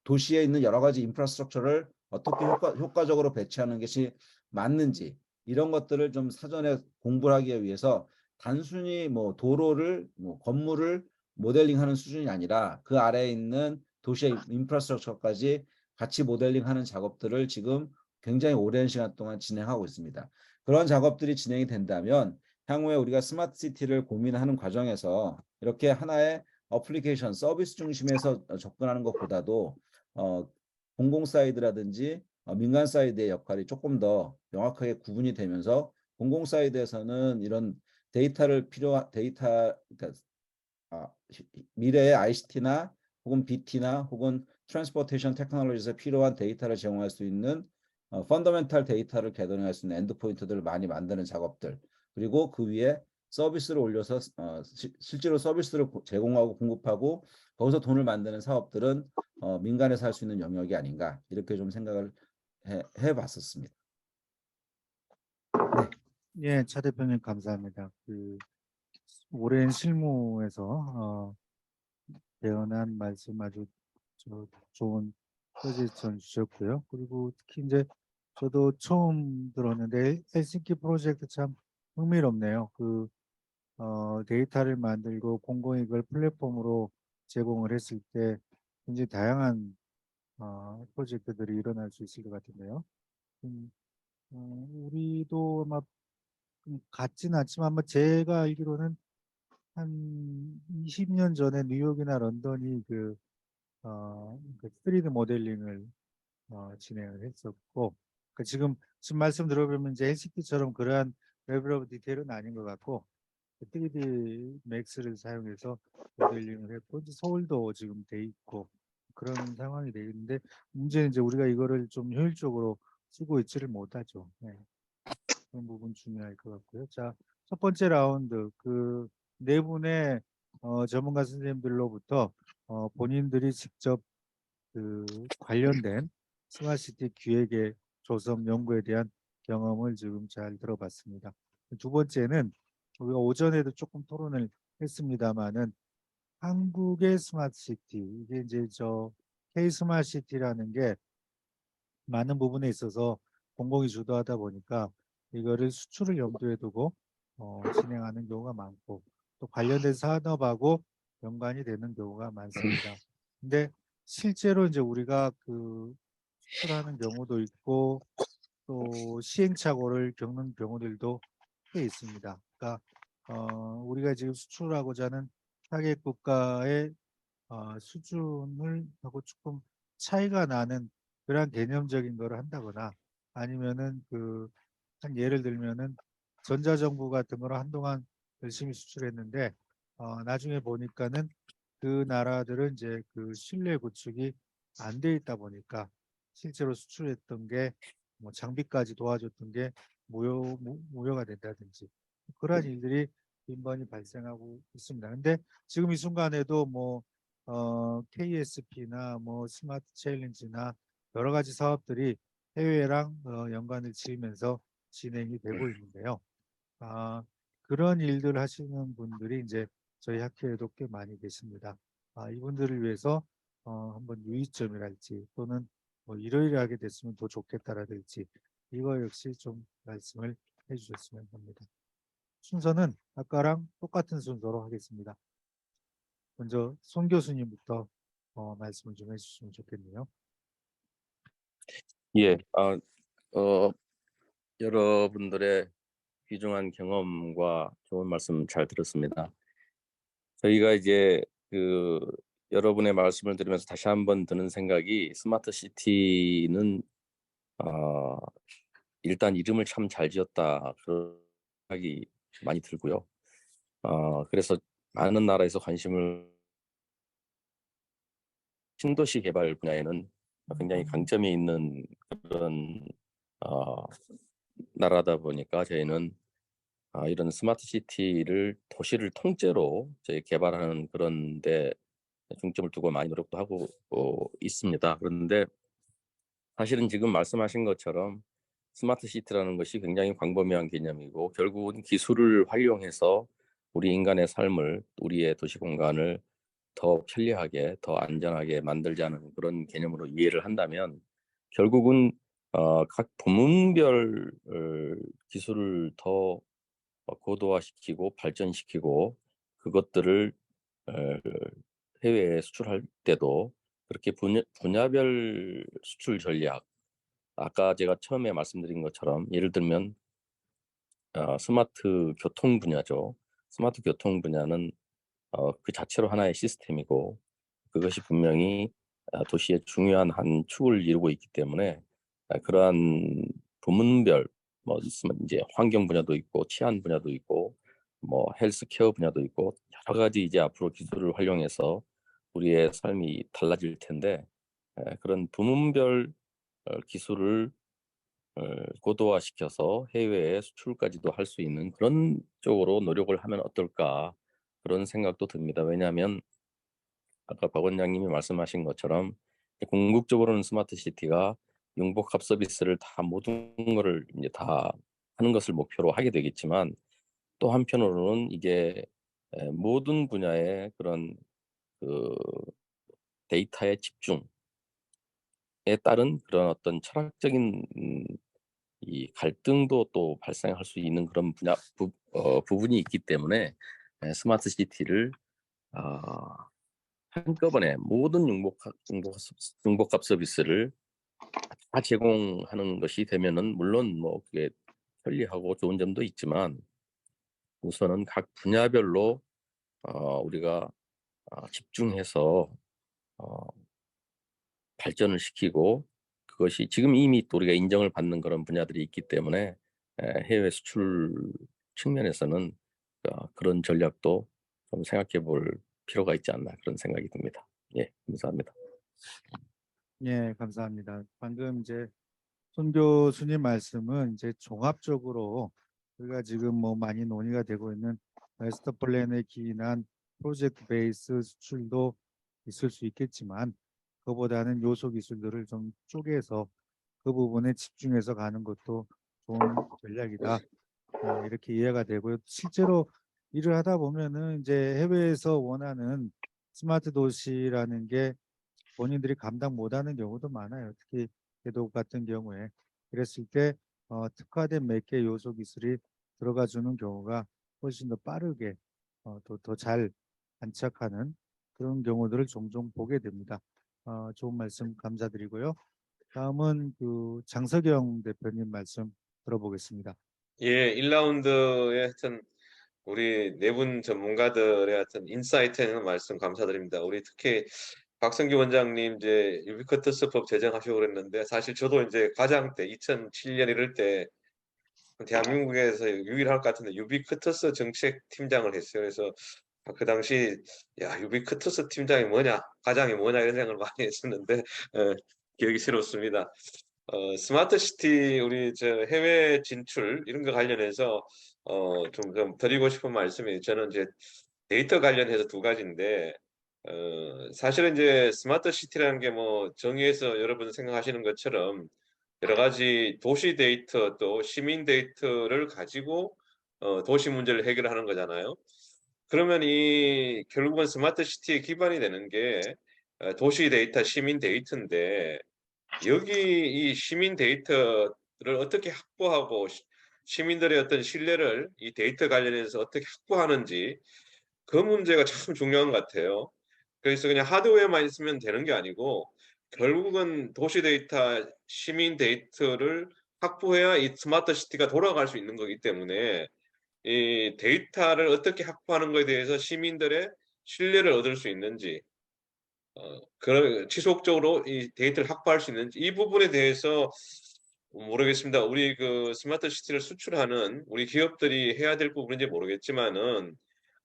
도시에 있는 여러 가지 인프라스트럭처를 어떻게 효과적으로 배치하는 것이 맞는지 이런 것들을 좀 사전에 공부를 하기 위해서 단순히 뭐 도로를 건물을 모델링하는 수준이 아니라 그 아래에 있는 도시의 인프라스트럭처까지 같이 모델링하는 작업들을 지금 굉장히 오랜 시간 동안 진행하고 있습니다. 그런 작업들이 진행이 된다면 향후에 우리가 스마트 시티를 고민하는 과정에서 이렇게 하나의 어플리케이션 서비스 중심에서 접근하는 것보다도 공공 사이드라든지 민간 사이드의 역할이 조금 더 명확하게 구분이 되면서 공공 사이드에서는 이런 그러니까 미래의 ICT나 혹은 BT나 혹은 트랜스포테이션 테크놀로지에서 필요한 데이터를 제공할 수 있는 펀더멘탈 데이터를 개선할 수 있는 엔드포인트들을 많이 만드는 작업들 그리고 그 위에 서비스를 올려서 실제로 서비스를 제공하고 공급하고 거기서 돈을 만드는 사업들은 민간에서 할 수 있는 영역이 아닌가 이렇게 좀 생각을 해봤었습니다. 예, 차 대표님 감사합니다. 그 오랜 실무에서 대언한 말씀 아주 좋은 서제션 주셨고요. 그리고 특히 이제 저도 처음 들었는데 헬싱키 프로젝트 참 흥미롭네요. 데이터를 만들고 공공이 그걸 플랫폼으로 제공을 했을 때 굉장히 다양한 프로젝트들이 일어날 수 있을 것 같은데요. 우리도 아마 같진 않지만 아마 제가 알기로는 한 20년 전에 뉴욕이나 런던이 그 3D 모델링을 진행을 했었고, 지금 말씀 들어보면 이제 LCT처럼 그러한 레벨 오브 디테일은 아닌 것 같고, 3D 맥스를 사용해서 모델링을 했고, 이제 서울도 지금 돼 있고, 그런 상황이 되는데, 문제는 이제 우리가 이거를 좀 효율적으로 쓰고 있지를 못하죠. 네. 그런 부분 중요할 것 같고요. 자, 첫 번째 라운드, 네 분의 전문가 선생님들로부터 본인들이 직접 관련된 스마트시티 기획의 조성 연구에 대한 경험을 지금 잘 들어봤습니다. 두 번째는 우리가 오전에도 조금 토론을 했습니다마는 한국의 스마트시티 이게 이제 K 스마트시티라는 게 많은 부분에 있어서 공공이 주도하다 보니까 이거를 수출을 염두에 두고 진행하는 경우가 많고 또 관련된 산업하고 연관이 되는 경우가 많습니다. 근데 실제로 이제 우리가 수출하는 경우도 있고 또 시행착오를 겪는 경우들도 꽤 있습니다. 그러니까 우리가 지금 수출하고자 하는 타겟 국가의 수준을 하고 조금 차이가 나는 그런 개념적인 걸 한다거나 아니면은 한 예를 들면은 전자정부 같은 거를 한동안 열심히 수출했는데 나중에 보니까는 그 나라들은 이제 그 신뢰 구축이 안 돼 있다 보니까 실제로 수출했던 게 뭐 장비까지 도와줬던 게 무효가 된다든지 그러한 일들이 빈번히 발생하고 있습니다. 근데 지금 이 순간에도 뭐 KSP나 뭐 스마트 챌린지나 여러 가지 사업들이 해외랑 연관을 지으면서 진행이 되고 있는데요. 그런 일들 하시는 분들이 이제 저희 학회에도 꽤 많이 계십니다. 이분들을 위해서 한번 유의점이랄지 또는 뭐 이러이러하게 됐으면 더 좋겠다라든지 이거 역시 좀 말씀을 해주셨으면 합니다. 순서는 아까랑 똑같은 순서로 하겠습니다. 먼저 손 교수님부터 말씀을 좀 해주시면 좋겠네요. 예, 여러분들의 귀중한 경험과 좋은 말씀 잘 들었습니다. 저희가 이제 그 여러분의 말씀을 들으면서 다시 한번 드는 생각이 스마트 시티는 일단 이름을 참 잘 지었다 그런 생각이 많이 들고요. 그래서 많은 나라에서 관심을 신도시 개발 분야에는 굉장히 강점이 있는 그런 나라다 보니까 저희는 이런 스마트 시티를 도시를 통째로 저희 개발하는 그런 데 중점을 두고 많이 노력도 하고 있습니다. 그런데 사실은 지금 말씀하신 것처럼 스마트 시티라는 것이 굉장히 광범위한 개념이고 결국은 기술을 활용해서 우리 인간의 삶을 우리의 도시 공간을 더 편리하게 더 안전하게 만들자는 그런 개념으로 이해를 한다면 결국은 각 부문별 기술을 더 고도화시키고 발전시키고 그것들을 해외에 수출할 때도 그렇게 분야별 수출 전략 아까 제가 처음에 말씀드린 것처럼 예를 들면 스마트 교통 분야죠. 스마트 교통 분야는 그 자체로 하나의 시스템이고 그것이 분명히 도시의 중요한 한 축을 이루고 있기 때문에 그러한 부문별 뭐 있으면 이제 환경 분야도 있고 치안 분야도 있고 뭐 헬스케어 분야도 있고 여러 가지 이제 앞으로 기술을 활용해서 우리의 삶이 달라질 텐데 그런 부문별 기술을 고도화시켜서 해외에 수출까지도 할 수 있는 그런 쪽으로 노력을 하면 어떨까 그런 생각도 듭니다. 왜냐하면 아까 박 원장님이 말씀하신 것처럼 궁극적으로는 스마트 시티가 융복합 서비스를 다 모든 거를 이제 다 하는 것을 목표로 하게 되겠지만 또 한편으로는 이게 모든 분야의 그런 그 데이터의 집중에 따른 그런 어떤 철학적인 이 갈등도 또 발생할 수 있는 그런 부분이 있기 때문에 스마트 시티를 한꺼번에 모든 융복합 서비스를 다 제공하는 것이 되면은 물론 뭐 그게 편리하고 좋은 점도 있지만 우선은 각 분야별로 우리가 집중해서 발전을 시키고 그것이 지금 이미 또 우리가 인정을 받는 그런 분야들이 있기 때문에 해외 수출 측면에서는 그런 전략도 좀 생각해 볼 필요가 있지 않나 그런 생각이 듭니다. 예, 감사합니다. 예, 감사합니다. 방금 이제 손 교수님 말씀은 이제 종합적으로 우리가 지금 뭐 많이 논의가 되고 있는 마스터 플랜에 기인한 프로젝트 베이스 수출도 있을 수 있겠지만 그보다는 요소 기술들을 좀 쪼개서 그 부분에 집중해서 가는 것도 좋은 전략이다. 이렇게 이해가 되고요. 실제로 일을 하다 보면은 이제 해외에서 원하는 스마트 도시라는 게 본인들이 감당 못하는 경우도 많아요. 특히 개도 같은 경우에 그랬을 때 특화된 몇 개 요소 기술이 들어가 주는 경우가 훨씬 더 빠르게 더 잘 안착하는 그런 경우들을 종종 보게 됩니다. 좋은 말씀 감사드리고요. 다음은 그 장석영 대표님 말씀 들어보겠습니다. 예, 1라운드에 하여튼 우리 네 분 전문가들의 하여튼 인사이트 있는 말씀 감사드립니다. 우리 특히 박성규 원장님 이제 유비쿼터스법 제정하시고 그랬는데 사실 저도 이제 과장 때 2007년 이럴 때 대한민국에서 유일할 것 같은데 유비쿼터스 정책팀장을 했어요. 그래서 그 당시 야 유비쿼터스 팀장이 뭐냐, 과장이 뭐냐 이런 생각을 많이 했었는데 기억이 새롭습니다. 스마트 시티 우리 저 해외 진출 이런 거 관련해서 좀 드리고 싶은 말씀이 저는 이제 데이터 관련해서 두 가지인데 사실은 이제 스마트 시티라는 게 뭐 정의해서 여러분 생각하시는 것처럼 여러 가지 도시 데이터 또 시민 데이터를 가지고 도시 문제를 해결하는 거잖아요. 그러면 이 결국은 스마트 시티의 기반이 되는 게 도시 데이터, 시민 데이터인데 여기 이 시민 데이터를 어떻게 확보하고 시민들의 어떤 신뢰를 이 데이터 관련해서 어떻게 확보하는지 그 문제가 참 중요한 것 같아요. 그래서 그냥 하드웨어만 있으면 되는 게 아니고 결국은 도시 데이터, 시민 데이터를 확보해야 이 스마트 시티가 돌아갈 수 있는 거기 때문에 이 데이터를 어떻게 확보하는 것에 대해서 시민들의 신뢰를 얻을 수 있는지 그런 지속적으로 이 데이터를 확보할 수 있는지 이 부분에 대해서 모르겠습니다. 우리 그 스마트 시티를 수출하는 우리 기업들이 해야 될 부분인지 모르겠지만은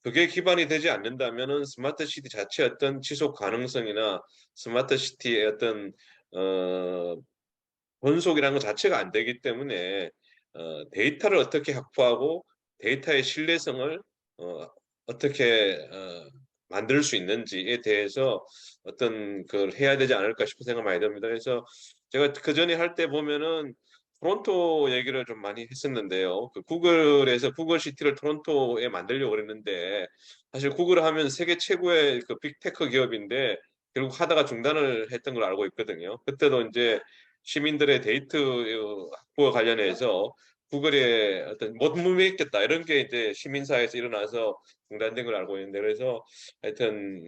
그게 기반이 되지 않는다면은 스마트 시티 자체의 어떤 지속 가능성이나 스마트 시티의 어떤 어 번속이라는 것 자체가 안 되기 때문에 데이터를 어떻게 확보하고 데이터의 신뢰성을 어떻게 만들 수 있는지에 대해서 어떤 걸 해야 되지 않을까 싶은 생각 많이 듭니다. 그래서 제가 그 전에 할 때 보면은 토론토 얘기를 좀 많이 했었는데요. 그 구글에서 구글 시티를 토론토에 만들려고 그랬는데 사실 구글 하면 세계 최고의 그 빅테크 기업인데 결국 하다가 중단을 했던 걸 알고 있거든요. 그때도 이제 시민들의 데이터 확보와 관련해서 구글의 어떤 못 믿겠다 이런 게 이제 시민사회에서 일어나서 중단된 걸 알고 있는데 그래서 하여튼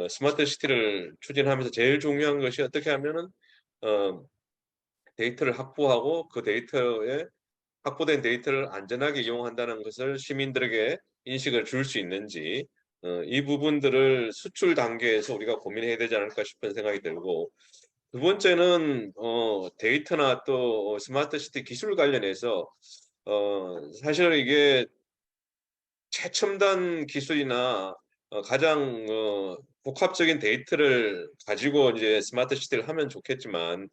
스마트 시티를 추진하면서 제일 중요한 것이 어떻게 하면은 어, 데이터를 확보하고 그 데이터에 확보된 데이터를 안전하게 이용한다는 것을 시민들에게 인식을 줄 수 있는지 이 부분들을 수출 단계에서 우리가 고민해야 되지 않을까 싶은 생각이 들고 두 번째는 데이터나 또 스마트 시티 기술 관련해서 사실 이게 최첨단 기술이나 가장 복합적인 데이터를 가지고 이제 스마트 시티를 하면 좋겠지만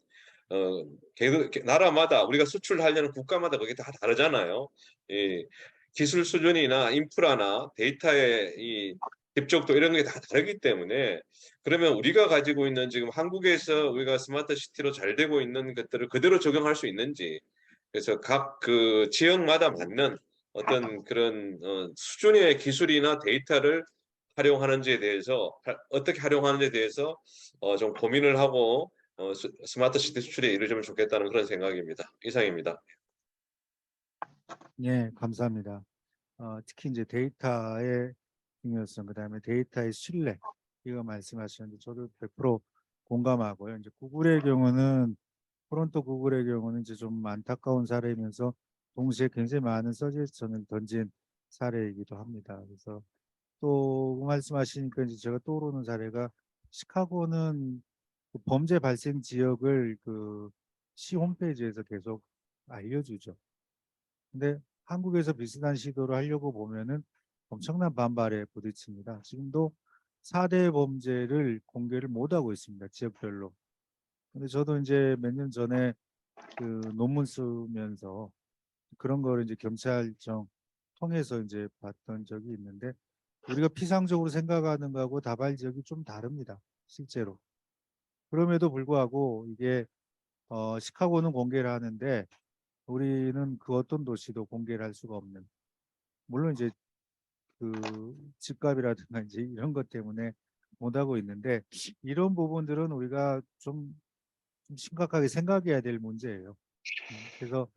나라마다 우리가 수출하려는 국가마다 그게 다 다르잖아요. 이 기술 수준이나 인프라나 데이터의 이 접촉도 이런 게 다 다르기 때문에 그러면 우리가 가지고 있는 지금 한국에서 우리가 스마트 시티로 잘 되고 있는 것들을 그대로 적용할 수 있는지 그래서 각 그 지역마다 맞는 어떤 그런 수준의 기술이나 데이터를 활용하는지에 대해서 어떻게 활용하는지에 대해서 좀 고민을 하고 스마트 시티 수출에 이르면 좋겠다는 그런 생각입니다. 이상입니다. 예, 감사합니다. 특히 이제 데이터의 중요성, 그다음에 데이터의 신뢰 이거 말씀하셨는데 저도 100% 공감하고요. 이제 구글의 경우는 토론토 구글의 경우는 이제 좀 안타까운 사례이면서 동시에 굉장히 많은 서제스션을 던진 사례이기도 합니다. 그래서 또 말씀하시니까 이제 제가 떠오르는 사례가 시카고는 그 범죄 발생 지역을 그 시 홈페이지에서 계속 알려주죠. 근데 한국에서 비슷한 시도를 하려고 보면은 엄청난 반발에 부딪힙니다. 지금도 4대 범죄를 공개를 못하고 있습니다. 지역별로. 근데 저도 이제 몇 년 전에 그 논문 쓰면서 그런 거를 이제 경찰청 통해서 이제 봤던 적이 있는데 우리가 피상적으로 생각하는 거하고 다발 지역이 좀 다릅니다. 실제로. 그럼에도 불구하고 이게 시카고는 공개를 하는데 우리는 그 어떤 도시도 공개를 할 수가 없는. 물론 이제 그 집값이라든가 이제 이런 것 때문에 못하고 있는데 이런 부분들은 우리가 좀 심각하게 생각해야 될 문제예요. 그래서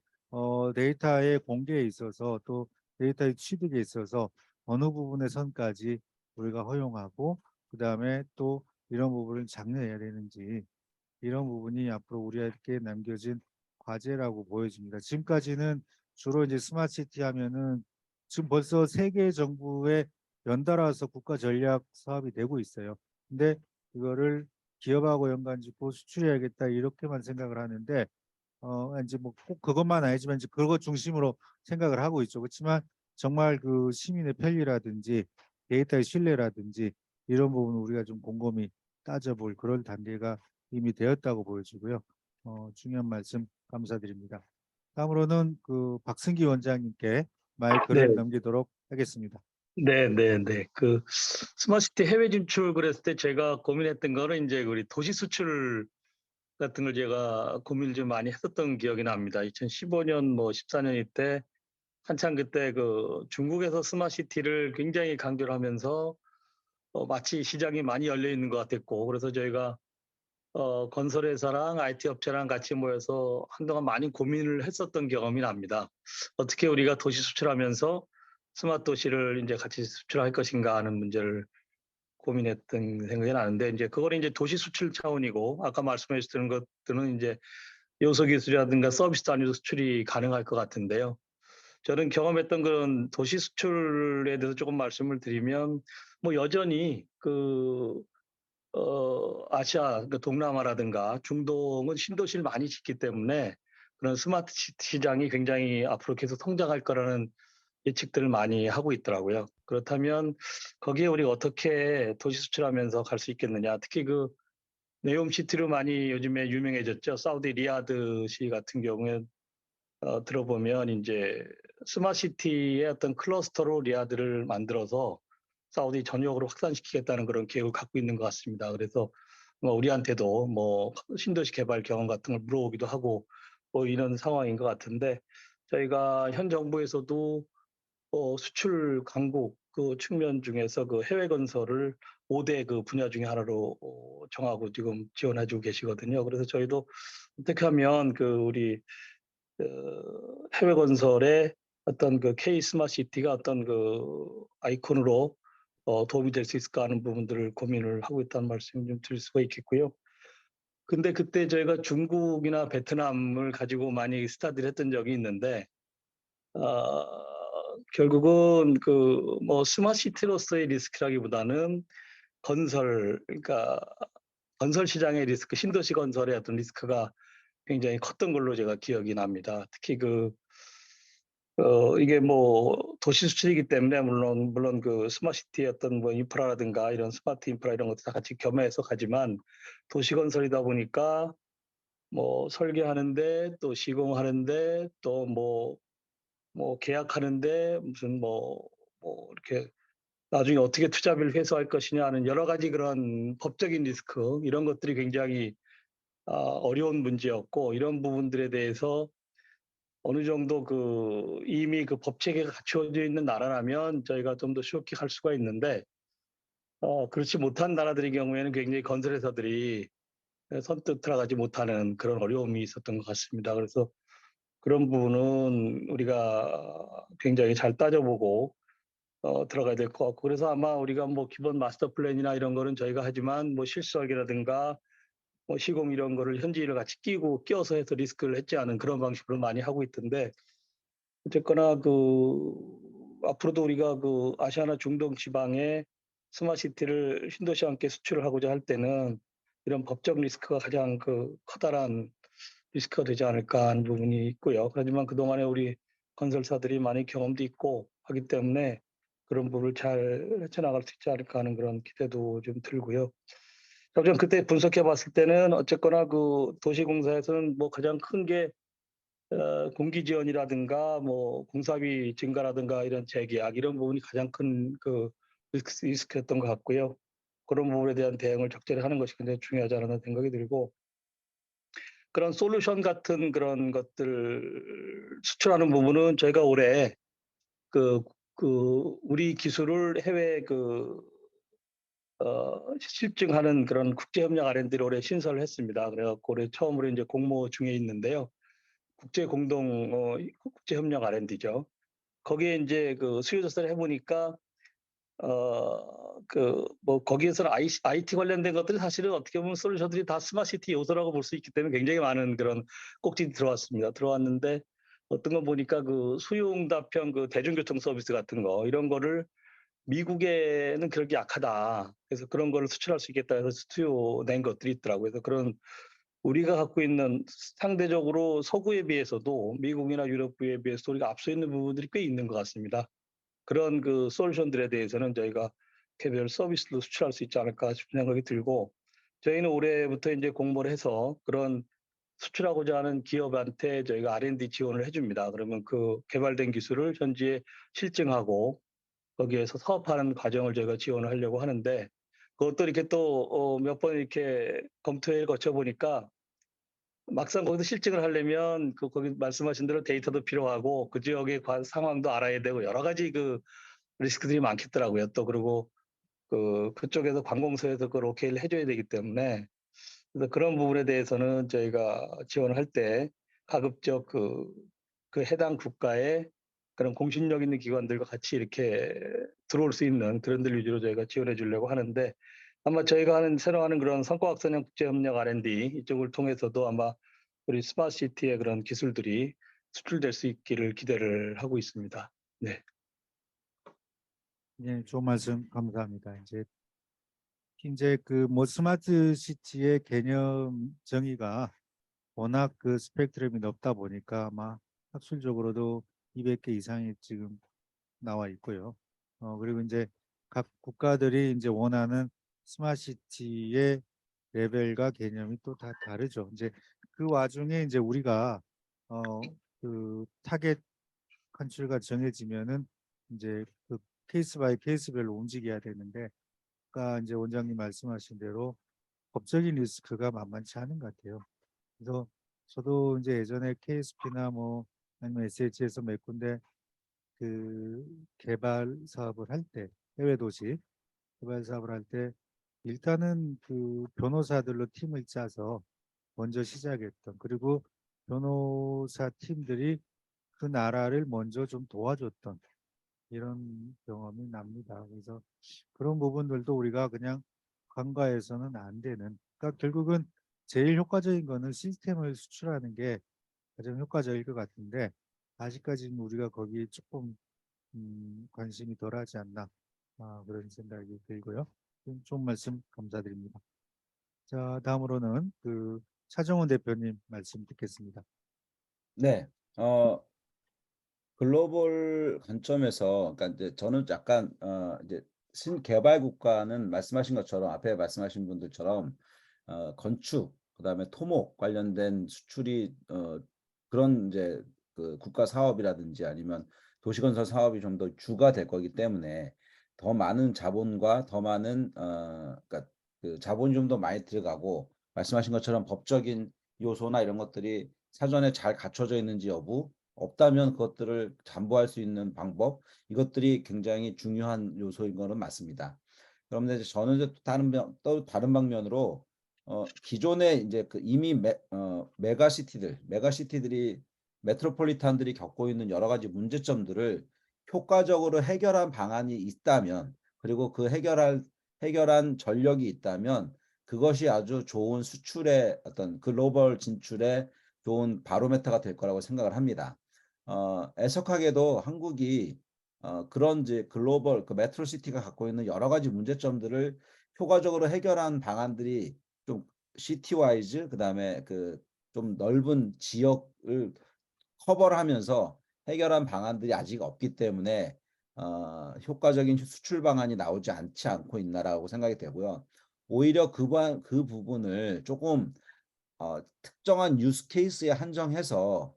데이터의 공개에 있어서 또 데이터의 취득에 있어서 어느 부분의 선까지 우리가 허용하고 그 다음에 또 이런 부분을 장려해야 되는지 이런 부분이 앞으로 우리에게 남겨진 과제라고 보여집니다. 지금까지는 주로 이제 스마트시티 하면은 지금 벌써 세계 정부에 연달아서 국가 전략 사업이 되고 있어요. 근데 이거를 기업하고 연관짓고 수출해야겠다 이렇게만 생각을 하는데 이제 뭐 꼭 그것만 아니지만 이제 그것 중심으로 생각을 하고 있죠. 그렇지만 정말 그 시민의 편리라든지 데이터의 신뢰라든지 이런 부분을 우리가 좀 곰곰이 따져볼 그런 단계가 이미 되었다고 보여지고요. 중요한 말씀 감사드립니다. 다음으로는 그 박승기 원장님께 마이크를 네. 넘기도록 하겠습니다. 네, 네, 네. 그 스마트시티 해외 진출 그랬을 때 제가 고민했던 거는 이제 우리 도시 수출 같은 걸 제가 고민을 좀 많이 했었던 기억이 납니다. 2015년 뭐 14년 이때 한창 그때 그 중국에서 스마트시티를 굉장히 강조를 하면서 마치 시장이 많이 열려 있는 것 같았고 그래서 저희가 건설회사랑 IT 업체랑 같이 모여서 한동안 많이 고민을 했었던 경험이 납니다. 어떻게 우리가 도시 수출하면서 스마트 도시를 이제 같이 수출할 것인가 하는 문제를 고민했던 생각이 나는데 이제 그거는 이제 도시 수출 차원이고 아까 말씀해 주셨던 것들은 이제 요소 기술이라든가 서비스 단위로 수출이 가능할 것 같은데요. 저는 경험했던 그런 도시 수출에 대해서 조금 말씀을 드리면 뭐 여전히 아시아, 그 동남아라든가 중동은 신도시를 많이 짓기 때문에 그런 스마트 시장이 굉장히 앞으로 계속 성장할 거라는 예측들을 많이 하고 있더라고요. 그렇다면 거기에 우리가 어떻게 도시 수출하면서 갈 수 있겠느냐. 특히 그 네옴시티로 많이 요즘에 유명해졌죠. 사우디 리야드시 같은 경우에 들어보면 이제 스마트시티의 어떤 클러스터로 리야드를 만들어서 사우디 전역으로 확산시키겠다는 그런 계획을 갖고 있는 것 같습니다. 그래서 뭐 우리한테도 뭐 신도시 개발 경험 같은 걸 물어보기도 하고 뭐 이런 상황인 것 같은데 저희가 현 정부에서도 수출 강국 그 측면 중에서 그 해외 건설을 5대 그 분야 중에 하나로 정하고 지금 지원해주고 계시거든요. 그래서 저희도 어떻게 하면 그 우리 해외 건설의 어떤 그 K 스마트 시티가 어떤 그 아이콘으로 도움이 될 수 있을까 하는 부분들을 고민을 하고 있다는 말씀 좀 드릴 수가 있겠고요. 근데 그때 저희가 중국이나 베트남을 가지고 많이 스타디를 했던 적이 있는데 결국은 그 뭐 스마트 시티로서의 리스크라기보다는 그러니까 건설 시장의 리스크, 신도시 건설의 어떤 리스크가 굉장히 컸던 걸로 제가 기억이 납니다. 특히 이게 뭐 도시 수출이기 때문에 물론 그 스마트시티의 어떤 뭐 인프라라든가 이런 스마트 인프라 이런 것도 다 같이 겸해서 가지만 도시 건설이다 보니까 뭐 설계하는데 또 시공하는데 또 뭐 계약하는데 무슨 뭐 이렇게 나중에 어떻게 투자비를 회수할 것이냐 하는 여러 가지 그런 법적인 리스크 이런 것들이 굉장히 어려운 문제였고 이런 부분들에 대해서 어느 정도 이미 그 법 체계가 갖추어져 있는 나라라면 저희가 좀 더 쉽게 할 수가 있는데 그렇지 못한 나라들의 경우에는 굉장히 건설회사들이 선뜻 들어가지 못하는 그런 어려움이 있었던 것 같습니다. 그래서 그런 부분은 우리가 굉장히 잘 따져보고 들어가야 될 것 같고 그래서 아마 우리가 뭐 기본 마스터 플랜이나 이런 거는 저희가 하지만 뭐 실설계라든가 뭐 시공 이런 거를 현지인을 같이 끼워서 해서 리스크를 했지 않은 그런 방식으로 많이 하고 있던데 어쨌거나 앞으로도 우리가 아시아나 중동 지방에 스마트시티를 신도시와 함께 수출을 하고자 할 때는 이런 법적 리스크가 가장 커다란 리스크가 되지 않을까 하는 부분이 있고요. 하지만 그동안에 우리 건설사들이 많이 경험도 있고 하기 때문에 그런 부분을 잘 헤쳐나갈 수 있지 않을까 하는 그런 기대도 좀 들고요. 좀 그때 분석해 봤을 때는 어쨌거나 도시공사에서는 뭐 가장 큰 게 공기 지원이라든가 뭐 공사비 증가라든가 이런 재계약 이런 부분이 가장 큰 리스크였던 것 같고요. 그런 부분에 대한 대응을 적절히 하는 것이 굉장히 중요하지 않나 생각이 들고 그런 솔루션 같은 그런 것들 수출하는 부분은 저희가 올해 우리 기술을 해외 실증하는 그런 국제협력 R&D를 올해 신설을 했습니다. 그래갖고 올해 처음으로 이제 공모 중에 있는데요. 국제협력 R&D죠. 거기에 이제 수요 조사를 해보니까 뭐 거기에서는 IT 관련된 것들이 사실은 어떻게 보면 솔루션들이 다 스마트시티 요소라고 볼 수 있기 때문에 굉장히 많은 그런 꼭지들이 들어왔는데 어떤 거 보니까 수요응답형 대중교통 서비스 같은 거 이런 거를 미국에는 그렇게 약하다. 그래서 그런 거를 수출할 수 있겠다 해서 수요 낸 것들이 있더라고요. 그래서 그런 우리가 갖고 있는 상대적으로 서구에 비해서도 미국이나 유럽에 비해서 우리가 앞서 있는 부분들이 꽤 있는 것 같습니다. 그런 그 솔루션들에 대해서는 저희가 개별 서비스도 수출할 수 있지 않을까 싶은 생각이 들고, 저희는 올해부터 이제 공모를 해서 그런 수출하고자 하는 기업한테 저희가 R&D 지원을 해줍니다. 그러면 그 개발된 기술을 현지에 실증하고 거기에서 사업하는 과정을 저희가 지원을 하려고 하는데, 그것도 이렇게 또 몇 번 이렇게 검토회를 거쳐 보니까 막상 거기서 실증을 하려면 거기 말씀하신 대로 데이터도 필요하고 그 지역의 상황도 알아야 되고 여러 가지 그 리스크들이 많겠더라고요. 또 그리고 그쪽에서 관공서에서 그걸 오케이를 해줘야 되기 때문에, 그래서 그런 부분에 대해서는 저희가 지원을 할 때 가급적 그 해당 국가의 그런 공신력 있는 기관들과 같이 이렇게 들어올 수 있는 그런 들 위주로 저희가 지원해 주려고 하는데, 아마 저희가 새로 하는 그런 성과학선형 국제협력 R&D 이쪽을 통해서도 아마 우리 스마트시티의 그런 기술들이 수출될 수 있기를 기대를 하고 있습니다. 네. 예, 좋은 말씀 감사합니다. 이제 그 뭐 스마트 시티의 개념 정의가 워낙 그 스펙트럼이 넓다 보니까 아마 학술적으로도 200개 이상이 지금 나와 있고요. 그리고 이제 각 국가들이 이제 원하는 스마트 시티의 레벨과 개념이 또 다 다르죠. 이제 그 와중에 이제 우리가 그 타겟 컨트리가 정해지면은 이제 그 케이스 바이 케이스별로 움직여야 되는데, 아까 이제 원장님 말씀하신 대로 법적인 리스크가 만만치 않은 것 같아요. 그래서 저도 이제 예전에 KSP나 뭐 아니면 SH에서 몇 군데 그 개발 사업을 할 때, 해외 도시 개발 사업을 할 때 일단은 그 변호사들로 팀을 짜서 먼저 시작했던, 그리고 변호사 팀들이 그 나라를 먼저 좀 도와줬던 이런 경험이 납니다. 그래서 그런 부분들도 우리가 그냥 간과해서는 안 되는, 그러니까 결국은 제일 효과적인 거는 시스템을 수출하는 게 가장 효과적일 것 같은데, 아직까지는 우리가 거기 조금 관심이 덜하지 않나, 그런 생각이 들고요. 좋은 말씀 감사드립니다. 자, 다음으로는 그 차정원 대표님 말씀 듣겠습니다. 네. 글로벌 관점에서, 그러니까 이제 저는 약간 이제 신개발 국가는 말씀하신 것처럼, 앞에 말씀하신 분들처럼 건축, 그다음에 토목 관련된 수출이 그런 이제 그 국가 사업이라든지 아니면 도시건설 사업이 좀 더 주가 될 거기 때문에 더 많은 자본과 더 많은 그러니까 그 자본이 좀 더 많이 들어가고, 말씀하신 것처럼 법적인 요소나 이런 것들이 사전에 잘 갖춰져 있는지 여부, 없다면 그것들을 담보할 수 있는 방법, 이것들이 굉장히 중요한 요소인 거는 맞습니다. 그런데 이제 저는 이제 또 다른 방면으로 기존에 이제 그 이미 메가시티들이 메트로폴리탄들이 겪고 있는 여러 가지 문제점들을 효과적으로 해결한 방안이 있다면, 그리고 그 해결한 전력이 있다면, 그것이 아주 좋은 수출의 어떤 글로벌 진출의 좋은 바로메터가 될 거라고 생각을 합니다. 애석하게도 한국이 그런 이제 글로벌 그 메트로시티가 갖고 있는 여러 가지 문제점들을 효과적으로 해결한 방안들이 좀 시티와이즈, 그다음에 그 좀 넓은 지역을 커버를 하면서 해결한 방안들이 아직 없기 때문에 효과적인 수출 방안이 나오지 않고 있나라고 생각이 되고요. 오히려 그 부분을 조금 특정한 유스 케이스에 한정해서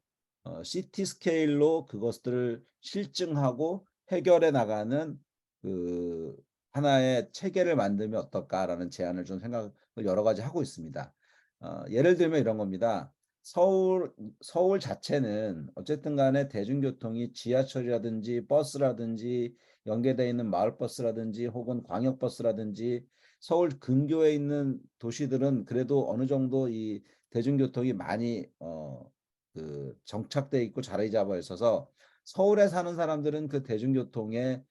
시티 스케일로 그것들을 실증하고 해결해 나가는 그 하나의 체계를 만들면 어떨까라는 제안을 좀 생각을 여러 가지 하고 있습니다. 예를 들면 이런 겁니다. 서울 자체는 어쨌든 간에 대중교통이 지하철이라든지 버스라든지 연계되어 있는 마을버스라든지 혹은 광역버스라든지 서울 근교에 있는 도시들은 그래도 어느 정도 이 대중교통이 많이 그 정착돼 있고 자리 잡아 있어서 서울에 사는 사람들은 그 대중교통의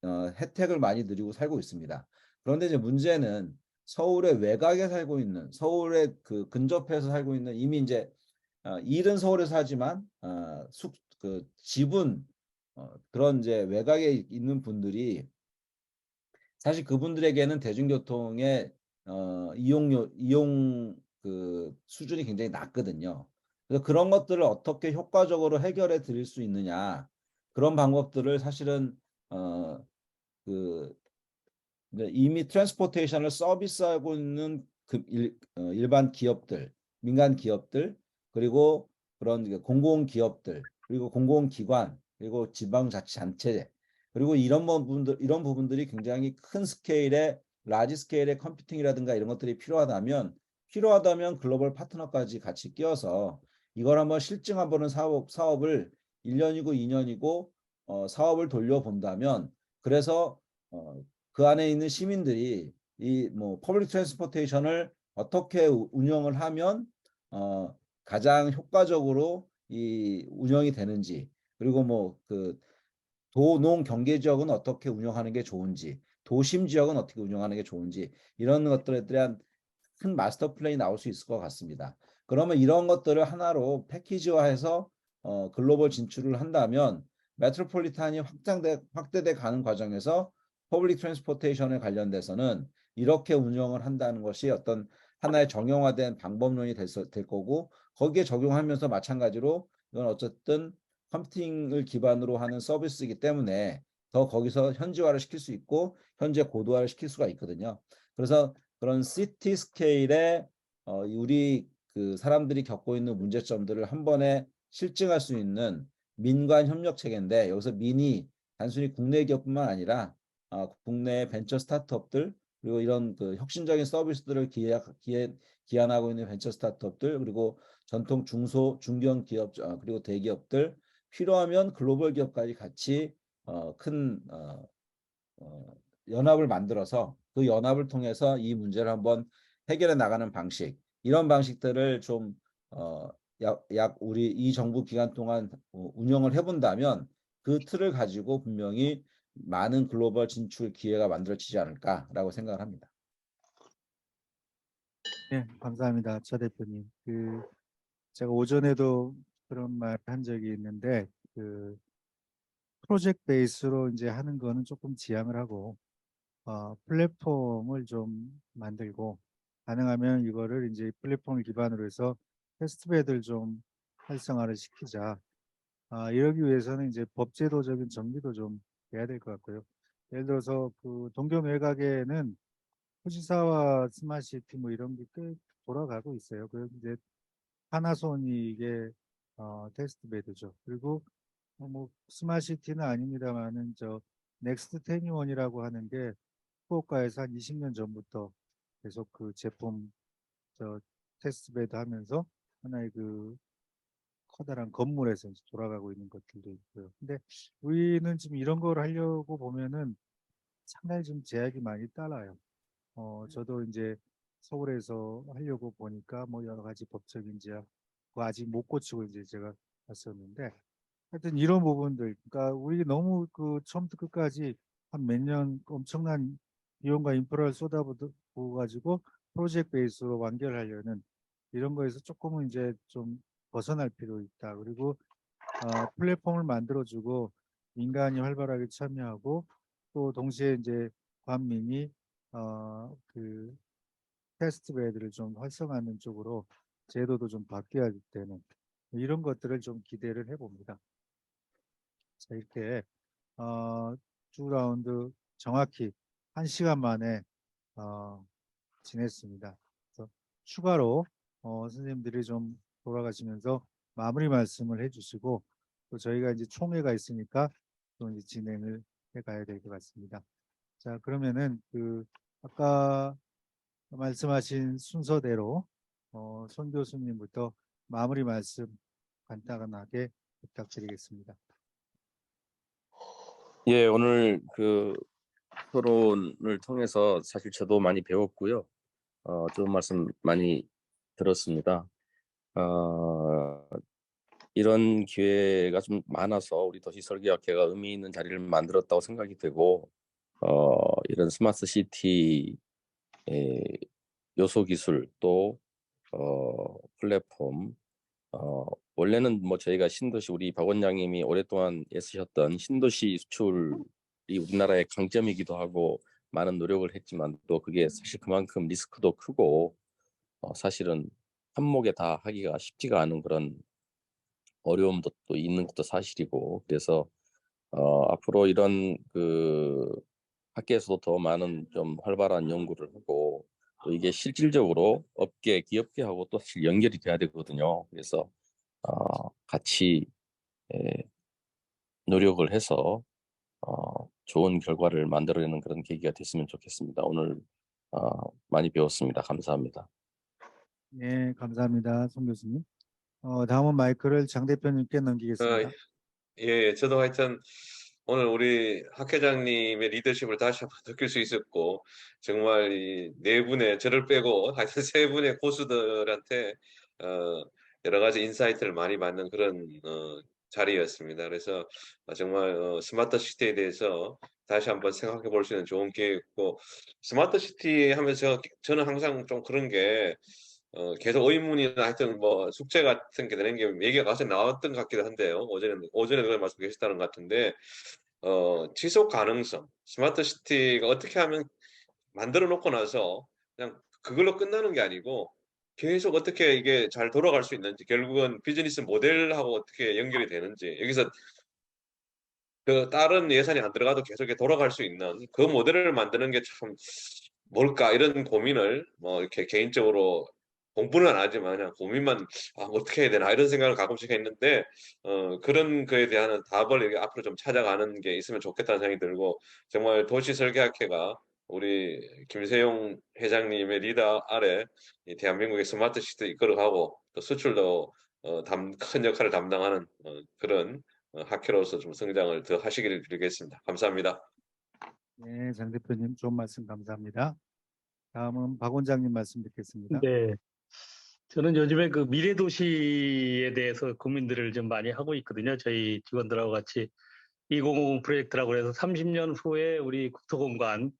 혜택을 많이 누리고 살고 있습니다. 그런데 이제 문제는 서울의 외곽에 살고 있는, 서울의 그 근접해서 살고 있는, 이미 이제 일은 서울에서 하지만 그 집은 그런 이제 외곽에 있는 분들이, 사실 그분들에게는 대중교통의 이용 그 수준이 굉장히 낮거든요. 그래서 그런 것들을 어떻게 효과적으로 해결해 드릴 수 있느냐, 그런 방법들을 사실은 그 이미 트랜스포테이션을 서비스하고 있는 일반 기업들, 민간 기업들, 그리고 그런 공공 기업들, 그리고 공공기관, 그리고 지방자치단체, 그리고 이런 부분들이 굉장히 큰 스케일의 라지 스케일의 컴퓨팅이라든가 이런 것들이 필요하다면 글로벌 파트너까지 같이 끼워서 이걸 한번 실증해보는 사업을 1년이고 2년이고 사업을 돌려본다면, 그래서 그 안에 있는 시민들이 이 뭐 퍼블릭 트랜스포테이션을 어떻게 운영을 하면 가장 효과적으로 이 운영이 되는지, 그리고 뭐 그 도농 경계 지역은 어떻게 운영하는 게 좋은지, 도심 지역은 어떻게 운영하는 게 좋은지, 이런 것들에 대한 큰 마스터 플랜이 나올 수 있을 것 같습니다. 그러면 이런 것들을 하나로 패키지화해서 글로벌 진출을 한다면 메트로폴리탄이 확대돼 가는 과정에서 퍼블릭 트랜스포테이션에 관련돼서는 이렇게 운영을 한다는 것이 어떤 하나의 정형화된 방법론이 될 거고, 거기에 적용하면서 마찬가지로 이건 어쨌든 컴퓨팅을 기반으로 하는 서비스이기 때문에 더 거기서 현지화를 시킬 수 있고 현재 고도화를 시킬 수가 있거든요. 그래서 그런 시티 스케일의 우리 그 사람들이 겪고 있는 문제점들을 한 번에 실증할 수 있는 민관 협력 체계인데, 여기서 민이 단순히 국내 기업뿐만 아니라 국내 벤처 스타트업들, 그리고 이런 그 혁신적인 서비스들을 기한하고 있는 벤처 스타트업들, 그리고 전통 중견 기업, 그리고 대기업들, 필요하면 글로벌 기업까지 같이 큰 연합을 만들어서 그 연합을 통해서 이 문제를 한번 해결해 나가는 방식, 이런 방식들을 좀 약 우리 이 정부 기간 동안 운영을 해본다면 그 틀을 가지고 분명히 많은 글로벌 진출 기회가 만들어지지 않을까라고 생각을 합니다. 네, 감사합니다. 차 대표님. 제가 오전에도 그런 말 한 적이 있는데, 프로젝트 베이스로 이제 하는 거는 조금 지양을 하고, 플랫폼을 좀 만들고, 가능하면 이거를 이제 플랫폼을 기반으로 해서 테스트베드를 좀 활성화를 시키자. 이러기 위해서는 이제 법제도적인 정비도 좀 돼야 될 것 같고요. 예를 들어서 그 동경 외곽에는 후지사와 스마트시티 뭐 이런 게 꽤 돌아가고 있어요. 그래서 이제 하나손이 이게 테스트베드죠. 그리고 뭐 스마트시티는 아닙니다만은 저 넥스트 10원이라고 하는 게 후쿠오카에서 한 20년 전부터 계속 그 제품 저 테스트베드 하면서 하나의 그 커다란 건물에서 이제 돌아가고 있는 것들도 있고요. 근데 우리는 지금 이런 걸 하려고 보면은 상당히 좀 제약이 많이 따라요. 저도 이제 서울에서 하려고 보니까 뭐 여러 가지 법적인 제약, 그거 아직 못 고치고 이제 제가 갔었는데, 하여튼 이런 부분들, 그러니까 우리 너무 그 처음부터 끝까지 한 몇 년 엄청난 비용과 인프라를 쏟아부어 가지고 프로젝트 베이스로 완결하려는 이런 거에서 조금은 이제 좀 벗어날 필요 있다. 그리고 플랫폼을 만들어주고 민간이 활발하게 참여하고 또 동시에 이제 관민이 그 테스트 베드를 좀 활성화하는 쪽으로 제도도 좀 바뀌어야 되는 이런 것들을 좀 기대를 해봅니다. 자, 이렇게 두 라운드 정확히 1시간 만에 지냈습니다. 그래서 추가로 선생님들이 좀 돌아가시면서 마무리 말씀을 해주시고 또 저희가 이제 총회가 있으니까 또 이제 진행을 해가야 될 것 같습니다. 자, 그러면은 아까 말씀하신 순서대로 손 교수님부터 마무리 말씀 간단하게 부탁드리겠습니다. 예, 오늘 그 토론을 통해서 사실 저도 많이 배웠고요. 좋은 말씀 많이 들었습니다. 이런 기회가 좀 많아서 우리 도시설계학회가 의미 있는 자리를 만들었다고 생각이 되고, 이런 스마트 시티 요소 기술 또 플랫폼, 원래는 뭐 저희가 신도시, 우리 박 원장님이 오랫동안 애쓰셨던 신도시 수출이 우리나라의 강점이기도 하고 많은 노력을 했지만 또 그게 사실 그만큼 리스크도 크고 사실은 한목에 다 하기가 쉽지가 않은 그런 어려움도 또 있는 것도 사실이고, 그래서 앞으로 이런 그 학계에서도 더 많은 좀 활발한 연구를 하고, 또 이게 실질적으로 업계, 기업계하고 또 사실 연결이 돼야 되거든요. 그래서 같이 노력을 해서 좋은 결과를 만들어내는 그런 계기가 됐으면 좋겠습니다. 오늘 많이 배웠습니다. 감사합니다. 네, 감사합니다. 송 교수님. 다음은 마이크를 장 대표님께 넘기겠습니다. 예, 저도 하여튼 오늘 우리 학 회장님의 리더십을 다시 한번 느낄 수 있었고, 정말 이 네 분의 저를 빼고 하여튼 세 분의 고수들한테 여러 가지 인사이트를 많이 받는 그런 자리였습니다. 그래서 정말 스마트 시티에 대해서 다시 한번 생각해 볼 수 있는 좋은 기회였고, 스마트 시티 하면서 저는 항상 좀 그런 게 계속 의문이나 하여튼 뭐 숙제 같은 게 되는 게 얘기가 가서 나왔던 것 같기도 한데요. 오전에 그걸 말씀 계셨다는 것 같은데, 지속 가능성, 스마트 시티가 어떻게 하면 만들어 놓고 나서 그냥 그걸로 끝나는 게 아니고 계속 어떻게 이게 잘 돌아갈 수 있는지, 결국은 비즈니스 모델하고 어떻게 연결이 되는지, 여기서 그 다른 예산이 안 들어가도 계속 이렇게 돌아갈 수 있는 그 모델을 만드는 게 참 뭘까 이런 고민을 뭐 이렇게 개인적으로 공부는 안 하지만 그냥 고민만 어떻게 해야 되나 이런 생각을 가끔씩 했는데 그런 거에 대한 답을 이렇게 앞으로 좀 찾아가는 게 있으면 좋겠다는 생각이 들고, 정말 도시설계학회가 우리 김세용 회장님의 리더 아래 이 대한민국의 스마트 시티 이끌어가고 또 수출도 큰 역할을 담당하는 그런 학회로서 좀 성장을 더 하시기를 빌겠습니다. 감사합니다. 네, 장 대표님 좋은 말씀 감사합니다. 다음은 박 원장님 말씀 듣겠습니다. 네. 저는 요즘에 그 미래 도시에 대해서 고민들을 좀 많이 하고 있거든요. 저희 직원들하고 같이 2050 프로젝트라고 해서 30년 후에 우리 국토공간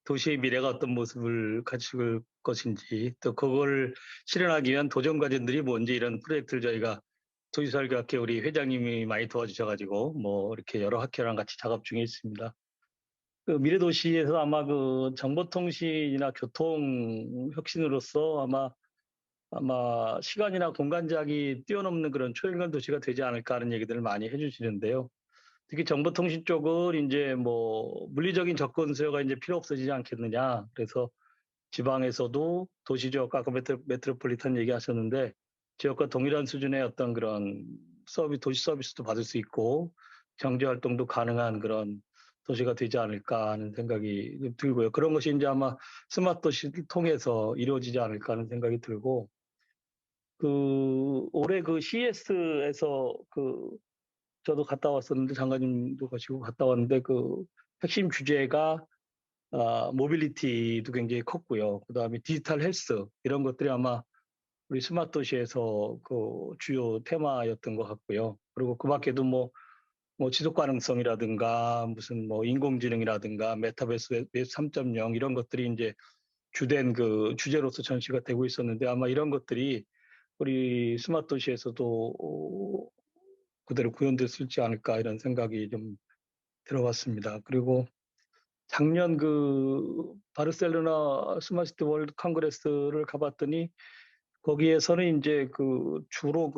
도시의 미래가 어떤 모습을 갖출 것인지, 또 그걸 실현하기 위한 도전 과제들이 뭔지, 이런 프로젝트를 저희가 도시설계학회 우리 회장님이 많이 도와주셔가지고 뭐 이렇게 여러 학회랑 같이 작업 중에 있습니다. 그 미래 도시에서 아마 그 정보통신이나 교통 혁신으로서 아마 시간이나 공간 제약이 뛰어넘는 그런 초연관 도시가 되지 않을까 하는 얘기들을 많이 해주시는데요. 특히 정보통신 쪽은 이제 뭐 물리적인 접근 수요가 이제 필요 없어지지 않겠느냐. 그래서 지방에서도 도시 지역과 아까 메트로폴리탄 얘기하셨는데, 지역과 동일한 수준의 어떤 그런 도시 서비스도 받을 수 있고 경제 활동도 가능한 그런 도시가 되지 않을까 하는 생각이 들고요. 그런 것이 이제 아마 스마트 도시를 통해서 이루어지지 않을까 하는 생각이 들고, 올해 그 CES에서 저도 갔다 왔었는데, 장관님도 가시고 갔다 왔는데, 핵심 주제가 모빌리티도 굉장히 컸고요. 그다음에 디지털 헬스, 이런 것들이 아마 우리 스마트 도시에서 그 주요 테마였던 것 같고요. 그리고 그 밖에도 뭐 지속 가능성이라든가 무슨 뭐 인공지능이라든가 메타버스 웹 3.0 이런 것들이 이제 주된 그 주제로서 전시가 되고 있었는데, 아마 이런 것들이 우리 스마트 도시에서도 그대로 구현됐을지 않을까 이런 생각이 좀 들어봤습니다. 그리고 작년 바르셀로나 스마트 월드 컨그레스를 가봤더니, 거기에서는 이제 주로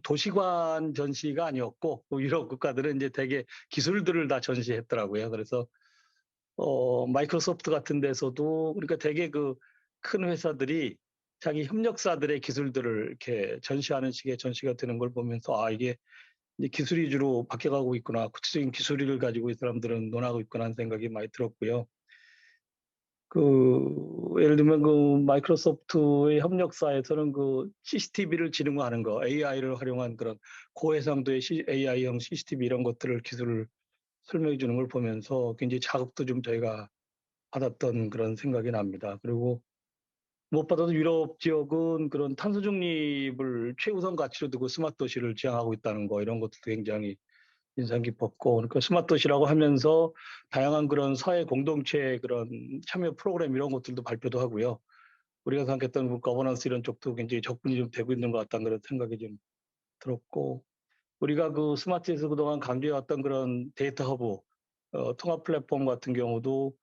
도시관 전시가 아니었고, 유럽 국가들은 이제 대개 기술들을 다 전시했더라고요. 그래서 마이크로소프트 같은 데서도, 그러니까 대개 큰 회사들이 자기 협력사들의 기술들을 이렇게 전시하는 식의 전시가 되는 걸 보면서, 이게 이제 기술 위주로 바뀌어가고 있구나, 구체적인 기술을 가지고 이 사람들은 논하고 있구나 하는 생각이 많이 들었고요. 예를 들면 마이크로소프트의 협력사에서는 CCTV를 지능화하는 거, AI를 활용한 그런 고해상도의 AI형 CCTV 이런 기술을 설명해 주는 걸 보면서 굉장히 자극도 좀 저희가 받았던 그런 생각이 납니다. 그리고 무엇보다도 유럽 지역은 그런 탄소 중립을 최우선 가치로 두고 스마트 도시를 지향하고 있다는 거, 이런 것도 굉장히 인상 깊었고, 그러니까 스마트 도시라고 하면서 다양한 그런 사회 공동체 그런 참여 프로그램 이런 것들도 발표도 하고요. 우리가 생각했던 거버넌스 이런 쪽도 굉장히 접근이 좀 되고 있는 것 같다는 그런 생각이 좀 들었고, 우리가 스마트에서 그동안 강조해왔던 그런 데이터 허브, 통합 플랫폼 같은 경우도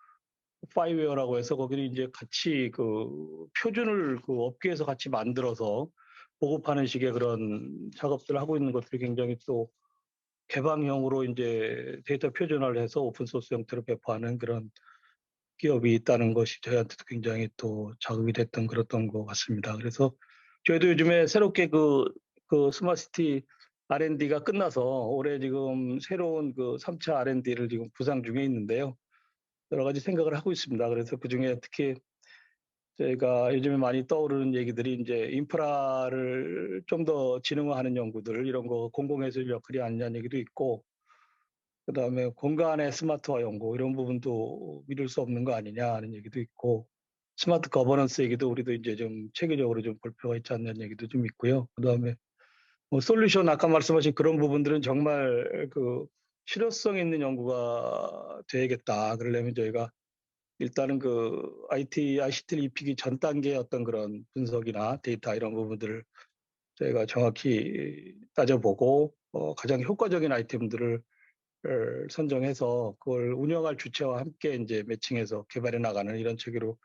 파이웨어라고 해서 거기는 이제 같이 그 표준을 그 업계에서 같이 만들어서 보급하는 식의 그런 작업들을 하고 있는 것들이 굉장히 또 개방형으로 이제 데이터 표준화를 해서 오픈 소스 형태로 배포하는 그런 기업이 있다는 것이 저희한테도 굉장히 또 자극이 됐던 그랬던 것 같습니다. 그래서 저희도 요즘에 새롭게 그 스마트시티 R&D가 끝나서 올해 지금 새로운 그 3차 R&D를 지금 구상 중에 있는데요. 여러 가지 생각을 하고 있습니다. 그래서 그중에 특히 저희가 요즘에 많이 떠오르는 얘기들이 이제 인프라를 좀 더 지능화하는 연구들 이런 거 공공예술 역할이 아니냐는 얘기도 있고 그다음에 공간의 스마트화 연구 이런 부분도 미룰 수 없는 거 아니냐 하는 얘기도 있고 스마트 거버넌스 얘기도 우리도 이제 좀 체계적으로 좀 볼 필요가 있지 않냐는 얘기도 좀 있고요. 그다음에 뭐 솔루션 아까 말씀하신 그런 부분들은 정말 그 실효성 있는 연구가 돼야겠다. 그러려면 저희가 일단은 그 ICT를 입히기 전 단계의 어떤 그런 분석이나 데이터 이런 부분들을 저희가 정확히 따져보고 가장 효과적인 아이템들을 선정해서 그걸 운영할 주체와 함께 이제 매칭해서 개발해 나가는 이런 체계로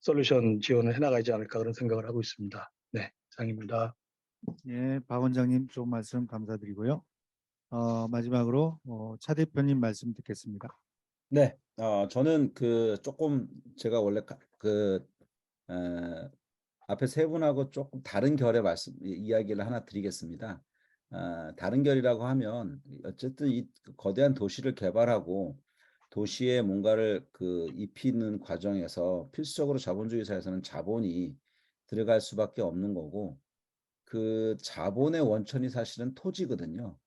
솔루션 지원을 해 나가지 않을까 그런 생각을 하고 있습니다. 네, 이상입니다. 예, 박 원장님 좋은 말씀 감사드리고요. 마지막으로 차 대표님 말씀 듣겠습니다. 네, 저는 그 조금 제가 원래 앞에 세 분하고 조금 다른 결의 이야기를 하나 드리겠습니다. 다른 결이라고 하면 어쨌든 이 거대한 도시를 개발하고 도시에 뭔가를 그 입히는 과정에서 필수적으로 자본주의 사회에서는 자본이 들어갈 수밖에 없는 거고 그 자본의 원천이 사실은 토지거든요.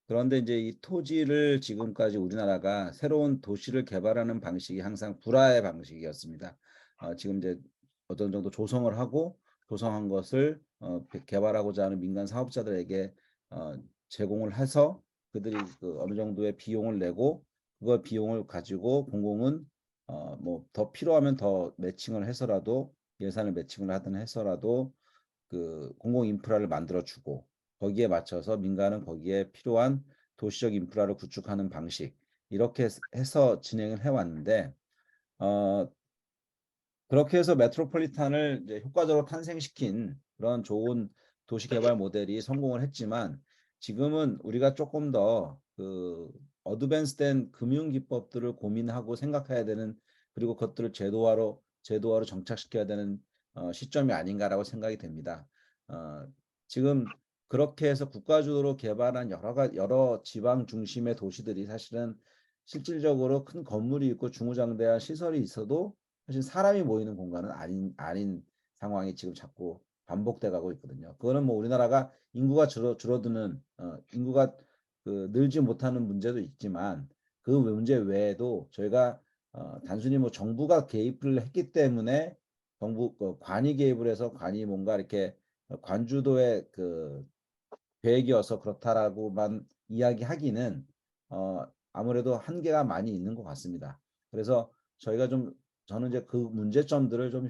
그런데 이제 이 토지를 지금까지 우리나라가 새로운 도시를 개발하는 방식이 항상 불화의 방식이었습니다. 지금 이제 어떤 정도 조성을 하고 조성한 것을 개발하고자 하는 민간 사업자들에게 제공을 해서 그들이 그 어느 정도의 비용을 내고 그걸 비용을 가지고 공공은 뭐 더 필요하면 더 매칭을 해서라도 예산을 매칭을 하든 해서라도 그 공공 인프라를 만들어 주고 거기에 맞춰서 민간은 거기에 필요한 도시적 인프라를 구축하는 방식 이렇게 해서 진행을 해왔는데 그렇게 해서 메트로폴리탄을 이제 효과적으로 탄생시킨 그런 좋은 도시 개발 모델이 성공을 했지만 지금은 우리가 조금 더 그 어드밴스된 금융 기법들을 고민하고 생각해야 되는 그리고 그것들을 제도화로 정착시켜야 되는 시점이 아닌가라고 생각이 됩니다. 지금 그렇게 해서 국가주도로 개발한 여러 지방 중심의 도시들이 사실은 실질적으로 큰 건물이 있고 중후장대한 시설이 있어도 사실 사람이 모이는 공간은 아닌 상황이 지금 자꾸 반복돼 가고 있거든요. 그거는 뭐 우리나라가 인구가 줄어드는 인구가 그 늘지 못하는 문제도 있지만 그 문제 외에도 저희가 단순히 뭐 정부가 개입을 했기 때문에 정부 관이 개입을 해서 관이 뭔가 이렇게 관주도의 그 계획이어서 그렇다라고만 이야기하기는 아무래도 한계가 많이 있는 것 같습니다. 그래서 저는 이제 그 문제점들을 좀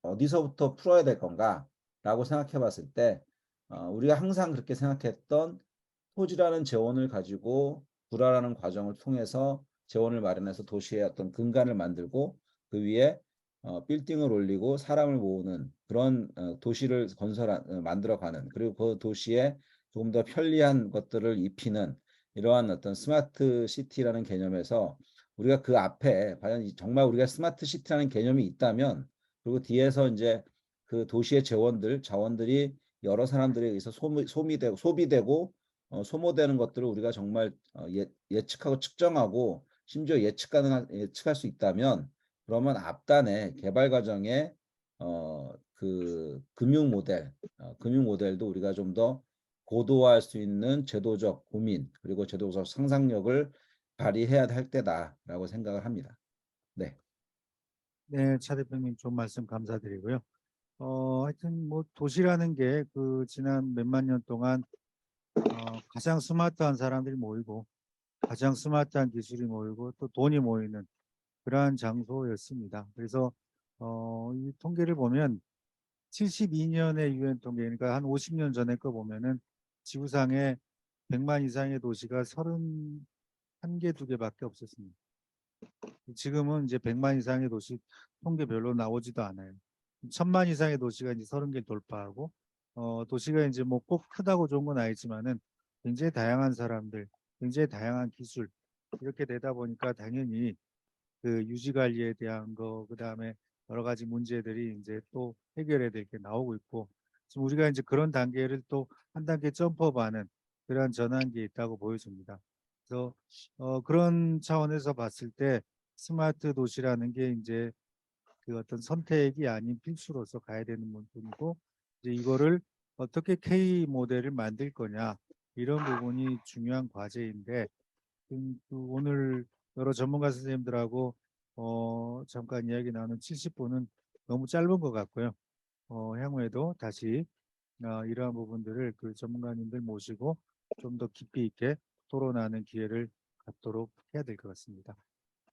어디서부터 풀어야 될 건가라고 생각해 봤을 때 우리가 항상 그렇게 생각했던 토지라는 재원을 가지고 불화라는 과정을 통해서 재원을 마련해서 도시의 어떤 근간을 만들고 그 위에 빌딩을 올리고 사람을 모으는 그런 도시를 만들어가는 그리고 그 도시에 조금 더 편리한 것들을 입히는 이러한 어떤 스마트 시티라는 개념에서 우리가 그 앞에 과연 정말 우리가 스마트 시티라는 개념이 있다면 그리고 뒤에서 이제 그 도시의 자원들이 여러 사람들에 의해서 소비되고 소모되는 것들을 우리가 정말 예측하고 측정하고 심지어 예측할 수 있다면 그러면 앞단에 개발 과정에 그 금융 모델도 우리가 좀 더 고도화할 수 있는 제도적 고민 그리고 제도적 상상력을 발휘해야 할 때다라고 생각을 합니다. 네. 네, 차 대표님 좋은 말씀 감사드리고요. 하여튼 뭐 도시라는 게 그 지난 몇만 년 동안 가장 스마트한 사람들이 모이고 가장 스마트한 기술이 모이고 또 돈이 모이는 그러한 장소였습니다. 그래서 이 통계를 보면 72년의 유엔 통계, 그러니까 한 50년 전에 거 보면은 지구상에 100만 이상의 도시가 31개, 2개밖에 없었습니다. 지금은 이제 100만 이상의 도시 통계 별로 나오지도 않아요. 1000만 이상의 도시가 이제 30개 돌파하고 도시가 이제 뭐 꼭 크다고 좋은 건 아니지만은 굉장히 다양한 사람들, 굉장히 다양한 기술 이렇게 되다 보니까 당연히 그 유지 관리에 대한 거, 그다음에 여러 가지 문제들이 이제 또 해결해야 될 게 나오고 있고, 지금 우리가 이제 그런 단계를 또 한 단계 점프하는 그러한 전환기에 있다고 보여집니다. 그래서 그런 차원에서 봤을 때 스마트 도시라는 게 이제 그 어떤 선택이 아닌 필수로서 가야 되는 부분이고, 이제 이거를 어떻게 K 모델을 만들 거냐 이런 부분이 중요한 과제인데, 그 오늘 여러 전문가 선생님들하고 잠깐 이야기 나눈 70분은 너무 짧은 것 같고요. 향후에도 다시 이러한 부분들을 그 전문가님들 모시고 좀 더 깊이 있게 토론하는 기회를 갖도록 해야 될 것 같습니다.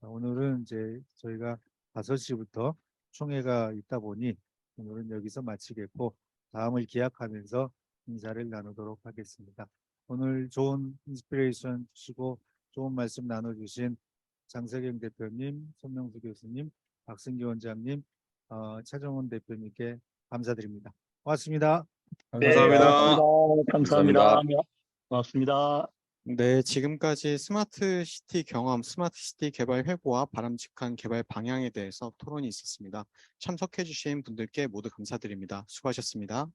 오늘은 이제 저희가 5시부터 총회가 있다 보니 오늘은 여기서 마치겠고, 다음을 기약하면서 인사를 나누도록 하겠습니다. 오늘 좋은 인스피레이션 주시고 좋은 말씀 나눠주신 장석영 대표님, 손명수 교수님, 박승기 원장님, 차정원 대표님께 감사드립니다. 고맙습니다. 네, 감사합니다. 감사합니다. 고맙습니다. 네, 지금까지 스마트 시티 경험, 스마트 시티 개발 회고와 바람직한 개발 방향에 대해서 토론이 있었습니다. 참석해주신 분들께 모두 감사드립니다. 수고하셨습니다.